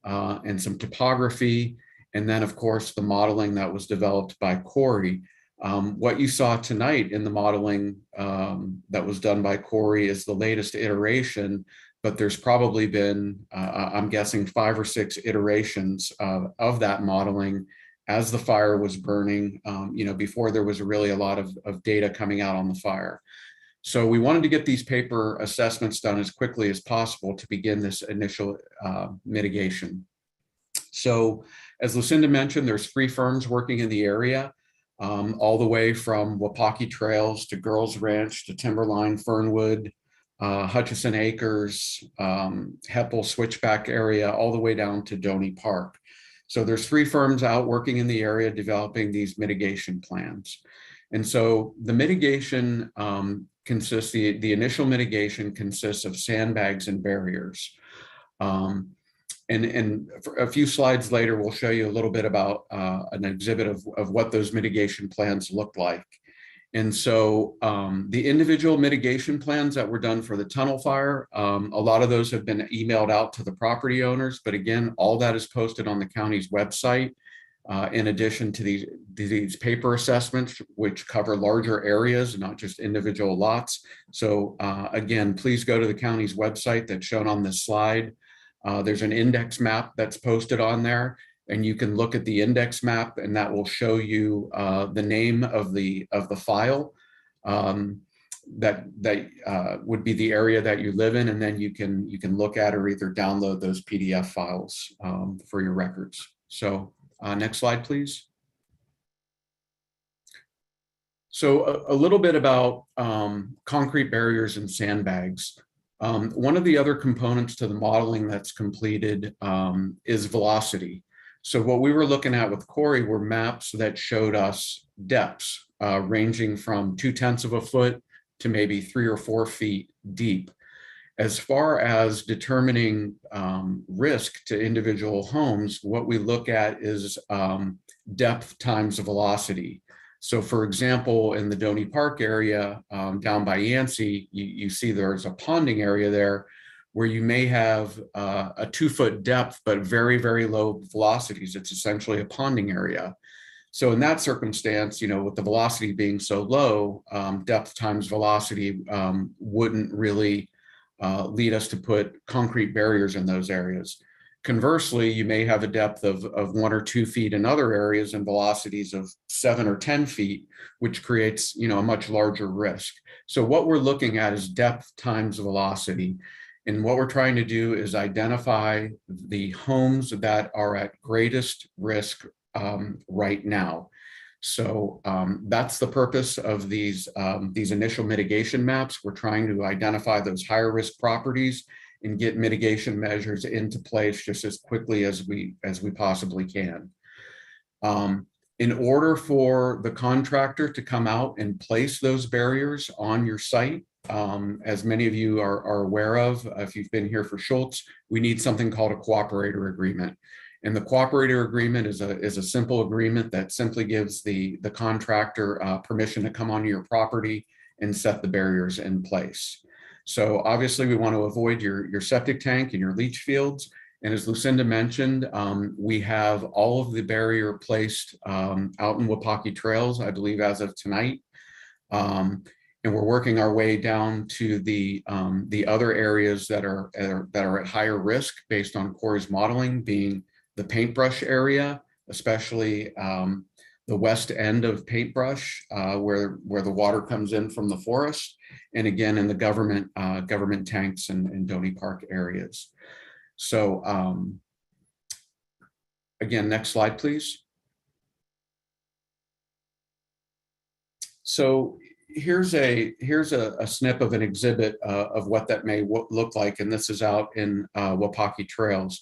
and some topography. And then, of course, the modeling that was developed by Corey. What you saw tonight in the modeling that was done by Corey is the latest iteration, but there's probably been, I'm guessing, 5 or 6 iterations of that modeling as the fire was burning, before there was really a lot of data coming out on the fire. So we wanted to get these paper assessments done as quickly as possible to begin this initial mitigation. So as Lucinda mentioned, there's 3 firms working in the area, all the way from Wapaki Trails to Girls Ranch to Timberline, Fernwood, Hutchison Acres, Heppel Switchback area, all the way down to Doney Park. So there's 3 firms out working in the area developing these mitigation plans. And so the mitigation consists, the initial mitigation consists of sandbags and barriers. And a few slides later, we'll show you a little bit about an exhibit of what those mitigation plans look like. And so the individual mitigation plans that were done for the tunnel fire, a lot of those have been emailed out to the property owners. But again, all that is posted on the county's website. In addition to these paper assessments, which cover larger areas, not just individual lots. So again, please go to the county's website that's shown on this slide. There's an index map that's posted on there, and you can look at the index map, and that will show you the name of the file that would be the area that you live in, and then you can look at or either download those PDF files for your records. So next slide, please. So a little bit about concrete barriers and sandbags. One of the other components to the modeling that's completed is velocity. So what we were looking at with Corey were maps that showed us depths ranging from 0.2 of a foot to maybe 3 or 4 feet deep. As far as determining risk to individual homes, what we look at is depth times velocity. So for example, in the Doney Park area down by Yancey, you see there's a ponding area there where you may have a 2-foot depth, but very, very low velocities. It's essentially a ponding area. So in that circumstance, with the velocity being so low, depth times velocity wouldn't really lead us to put concrete barriers in those areas. Conversely, you may have a depth of 1 or 2 feet in other areas and velocities of 7 or 10 feet, which creates, a much larger risk. So what we're looking at is depth times velocity. And what we're trying to do is identify the homes that are at greatest risk right now. So that's the purpose of these initial mitigation maps. We're trying to identify those higher risk properties and get mitigation measures into place just as quickly as we possibly can. In order for the contractor to come out and place those barriers on your site, as many of you are aware of, if you've been here for Schultz, we need something called a cooperator agreement. And the cooperator agreement is a simple agreement that simply gives the contractor permission to come onto your property and set the barriers in place. So obviously we want to avoid your septic tank and your leach fields. And as Lucinda mentioned, we have all of the barrier placed out in Wapaki Trails, I believe as of tonight. And we're working our way down to the other areas that are at higher risk based on Corey's modeling, being the paintbrush area, especially the west end of Paintbrush, where the water comes in from the forest, and again in the government tanks and Doney Park areas. So again, next slide, please. So here's a snip of an exhibit of what that may look like, and this is out in Wapaki Trails.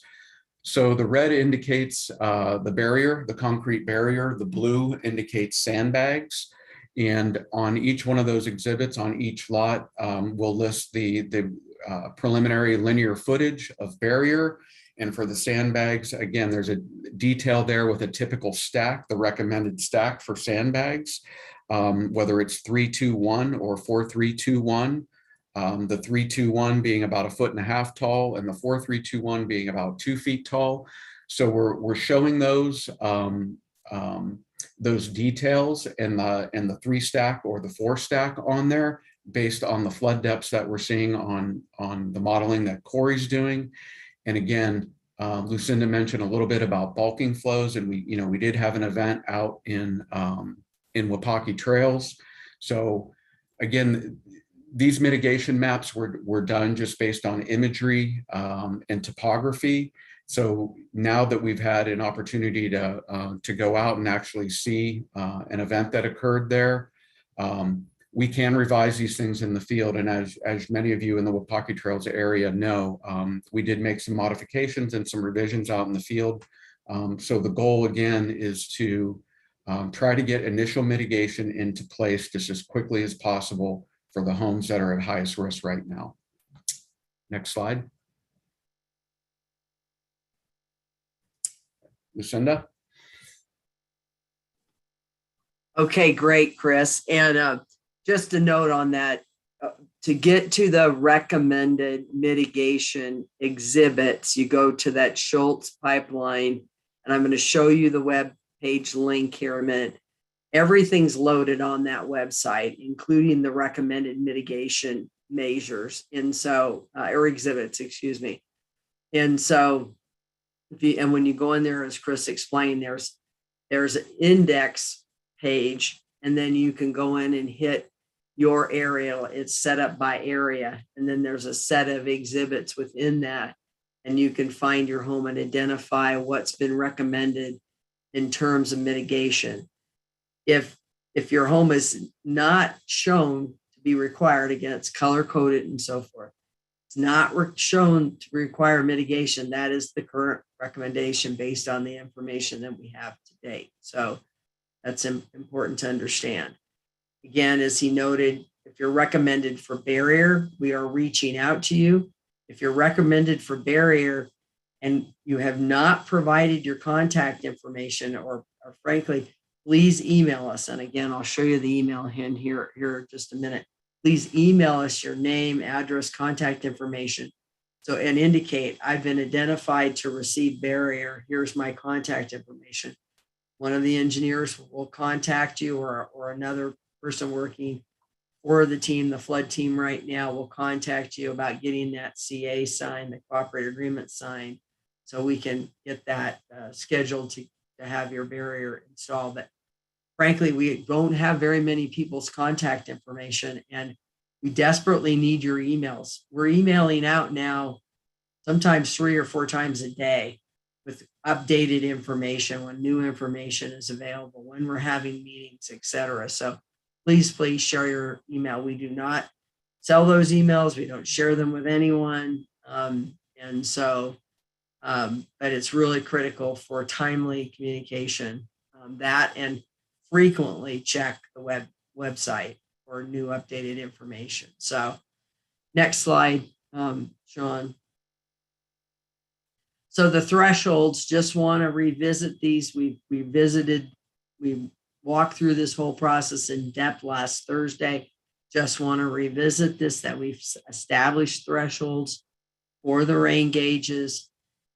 So the red indicates the barrier, the concrete barrier. The blue indicates sandbags. And on each one of those exhibits, on each lot, we'll list the preliminary linear footage of barrier. And for the sandbags, again, there's a detail there with a typical stack, the recommended stack for sandbags, whether it's 3-2-1 or 4-3-2-1. The 3-2-1 being about 1.5 feet tall, and the 4-3-2-1 being about 2 feet tall. So we're showing those details in the 3 stack or the 4 stack on there, based on the flood depths that we're seeing on the modeling that Corey's doing. And again, Lucinda mentioned a little bit about bulking flows, and we did have an event out in Wapaki Trails. So again, these mitigation maps were done just based on imagery and topography. So now that we've had an opportunity to go out and actually see an event that occurred there, we can revise these things in the field. And as many of you in the Wapaki Trails area know, we did make some modifications and some revisions out in the field. So the goal again is to try to get initial mitigation into place just as quickly as possible for the homes that are at highest risk right now. Next slide. Lucinda? Okay, great, Chris. And just a note on that, to get to the recommended mitigation exhibits, you go to that Schultz pipeline, and I'm going to show you the web page link here in a minute. Everything's loaded on that website, including the recommended mitigation measures. And so, or exhibits, excuse me. And so, and when you go in there, as Chris explained, there's an index page, and then you can go in and hit your area. It's set up by area. And then there's a set of exhibits within that, and you can find your home and identify what's been recommended in terms of mitigation. If your home is not shown to be required, again, it's color coded and so forth. It's not shown to require mitigation. That is the current recommendation based on the information that we have to date. So that's important to understand. Again, as he noted, if you're recommended for barrier, we are reaching out to you. If you're recommended for barrier and you have not provided your contact information, or frankly, please email us. And again, I'll show you the email in here in just a minute. Please email us your name, address, contact information. So, and indicate I've been identified to receive barrier. Here's my contact information. One of the engineers will contact you, or another person working for the team, the flood team right now, will contact you about getting that CA signed, the cooperative agreement signed, so we can get that scheduled to have your barrier installed. But frankly, we don't have very many people's contact information, and we desperately need your emails. We're emailing out now sometimes 3 or 4 times a day with updated information when new information is available, when we're having meetings, et cetera. So please share your email. We do not sell those emails. We don't share them with anyone. But it's really critical for timely communication, that, and frequently check the website for new updated information. So next slide, Sean. So the thresholds, just want to revisit these. We walked through this whole process in depth last Thursday. Just want to revisit this, that we've established thresholds for the rain gauges,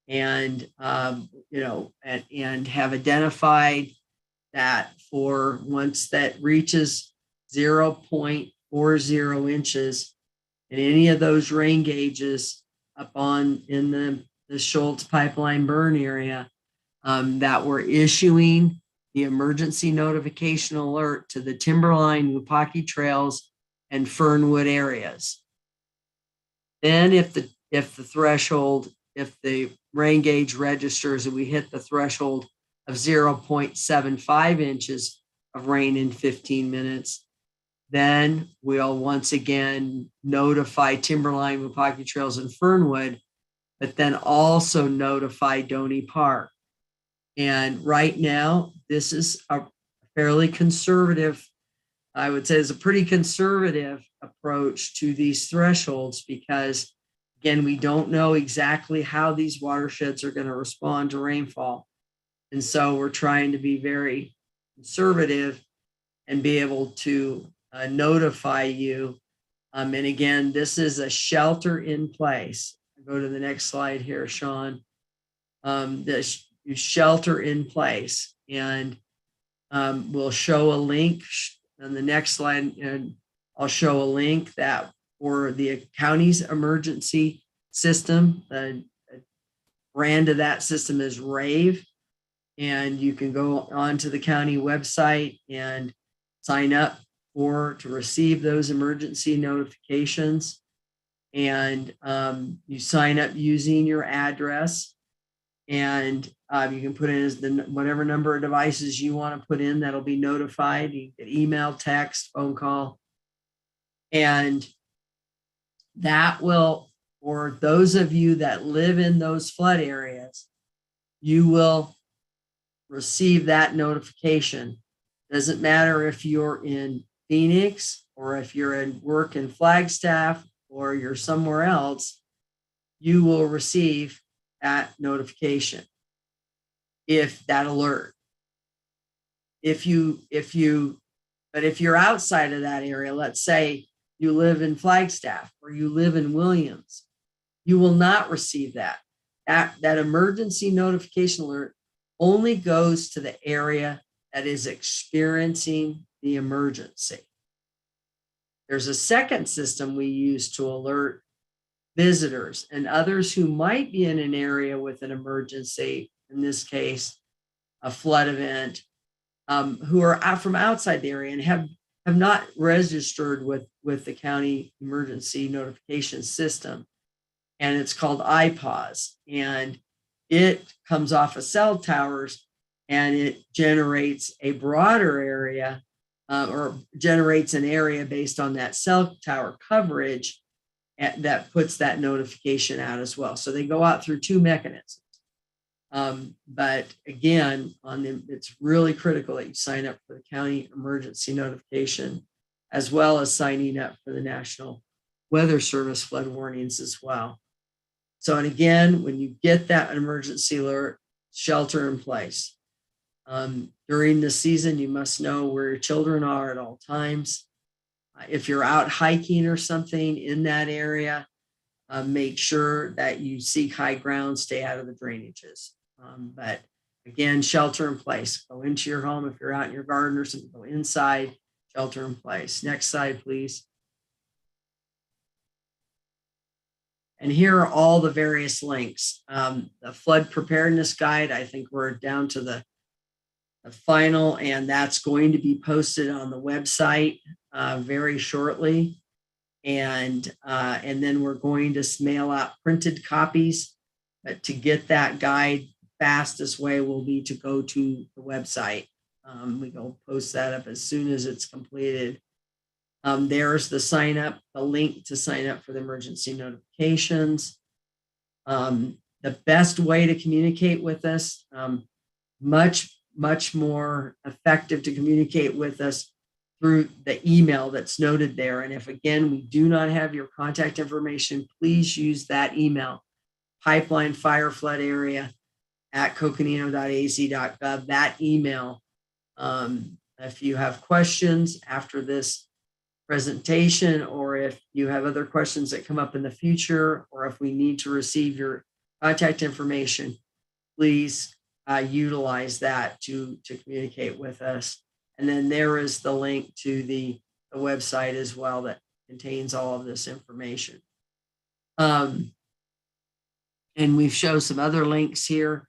and and have identified that for once that reaches 0.40 inches in any of those rain gauges up on in the Schultz pipeline burn area, that we're issuing the emergency notification alert to the Timberline, Wapaki Trails, and Fernwood areas. Then if the rain gauge registers and we hit the threshold of 0.75 inches of rain in 15 minutes, then we'll once again notify Timberline, Wapaki Trails, and Fernwood, but then also notify Donny Park. And right now, this is a fairly conservative, I would say, is a pretty conservative approach to these thresholds, because again, we don't know exactly how these watersheds are going to respond to rainfall. And so we're trying to be very conservative and be able to notify you. And again, this is a shelter in place. Go to the next slide here, Sean. This shelter in place, and we'll show a link on the next slide, and I'll show a link that for the county's emergency system. The brand of that system is RAVE, and you can go onto the county website and sign up to receive those emergency notifications. And you sign up using your address, and you can put in as whatever number of devices you want to put in that'll be notified. You get email, text, phone call, And that will, for those of you that live in those flood areas, you will receive that notification. Doesn't matter if you're in Phoenix or if you're in work in Flagstaff or you're somewhere else, you will receive that notification. If that alert. But if you're outside of that area, let's say you live in Flagstaff or you live in Williams, you will not receive that. That emergency notification alert only goes to the area that is experiencing the emergency. There's a second system we use to alert visitors and others who might be in an area with an emergency, in this case, a flood event, who are out from outside the area and have not registered with the county emergency notification system. And it's called iPause. And it comes off of cell towers and it generates a broader area or generates an area based on that cell tower coverage that puts that notification out as well. So they go out through two mechanisms. But again, it's really critical that you sign up for the county emergency notification, as well as signing up for the National Weather Service flood warnings as well. So, and again, when you get that emergency alert, shelter in place. During the season, you must know where your children are at all times. If you're out hiking or something in that area, make sure that you seek high ground, stay out of the drainages. But again, shelter in place. Go into your home. If you're out in your garden or something, go inside, shelter in place. Next slide, please. And here are all the various links. The flood preparedness guide, I think we're down to the final, and that's going to be posted on the website very shortly. And then we're going to mail out printed copies. But to get that guide, fastest way will be to go to the website. We go post that up as soon as it's completed. There's the sign up, the link to sign up for the emergency notifications. The best way to communicate with us, much more effective to communicate with us through the email that's noted there. And if, again, we do not have your contact information, please use that email, pipeline fire flood area at coconino.az.gov. That email, if you have questions after this presentation, or if you have other questions that come up in the future, or if we need to receive your contact information, please utilize that to communicate with us. And then there is the link to the website as well that contains all of this information. And we've shown some other links here.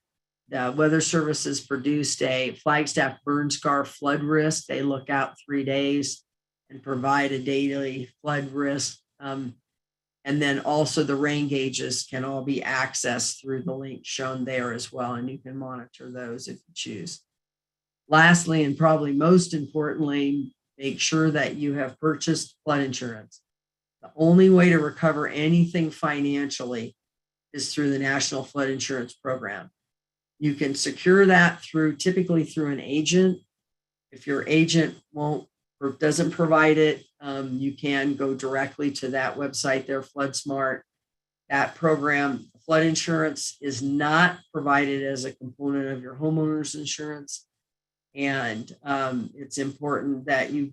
The Weather Service has produced a Flagstaff burn scar flood risk. They look out 3 days and provide a daily flood risk. And then also the rain gauges can all be accessed through the link shown there as well. And you can monitor those if you choose. Lastly, and probably most importantly, make sure that you have purchased flood insurance. The only way to recover anything financially is through the National Flood Insurance Program. You can secure that typically through an agent. If your agent won't or doesn't provide it, you can go directly to that website there, FloodSmart. That program, flood insurance, is not provided as a component of your homeowner's insurance. And it's important that you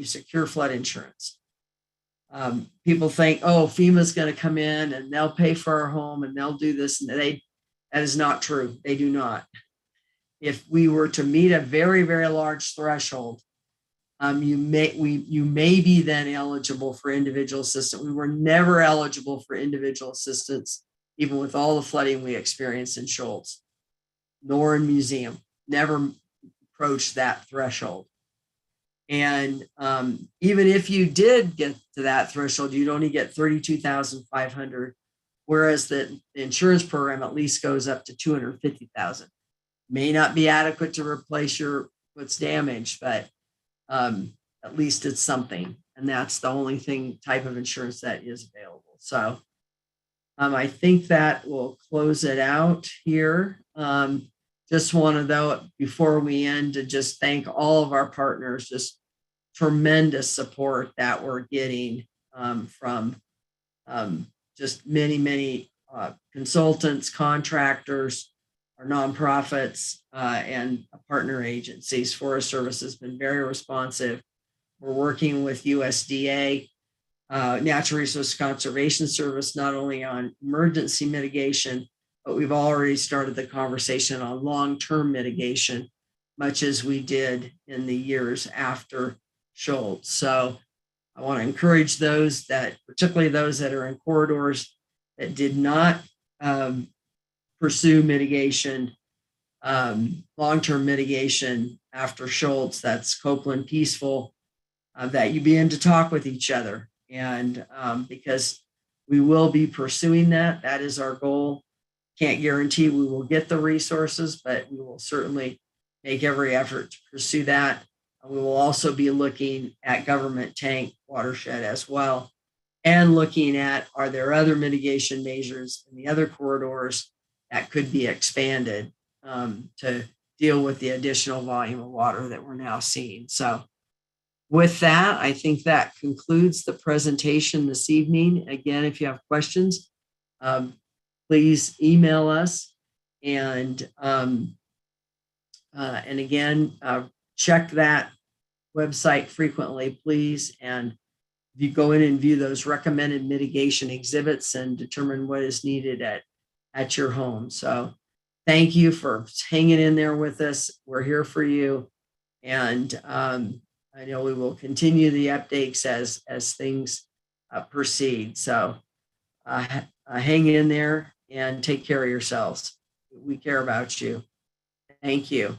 secure flood insurance. People think, oh, FEMA's going to come in and they'll pay for our home and they'll do this, and that is not true. They do not. If we were to meet a very, very large threshold, you may be then eligible for individual assistance. We were never eligible for individual assistance, even with all the flooding we experienced in Shoals, nor in Museum. Never approached that threshold. And even if you did get to that threshold, you'd only get $32,500, whereas the insurance program at least goes up to $250,000. May not be adequate to replace what's damaged, but at least it's something. And that's the only type of insurance that is available. So I think that will close it out here. Just want to, though, before we end, to just thank all of our partners, just tremendous support that we're getting from just many consultants, contractors, our nonprofits, and partner agencies. Forest Service has been very responsive. We're working with USDA, Natural Resource Conservation Service, not only on emergency mitigation, but we've already started the conversation on long-term mitigation, much as we did in the years after Schultz. So I want to encourage those that, particularly those that are in corridors that did not pursue mitigation, long-term mitigation after Schultz, that's Copeland, Peaceful, that you begin to talk with each other. And because we will be pursuing that, that is our goal. Can't guarantee we will get the resources, but we will certainly make every effort to pursue that. We will also be looking at government tank watershed as well, and looking at, are there other mitigation measures in the other corridors that could be expanded to deal with the additional volume of water that we're now seeing. So with that, I think that concludes the presentation this evening. Again, if you have questions, please email us. And again, check that website frequently, please. And if you go in and view those recommended mitigation exhibits and determine what is needed at your home. So thank you for hanging in there with us. We're here for you. And I know we will continue the updates as things proceed. So hang in there and take care of yourselves. We care about you. Thank you.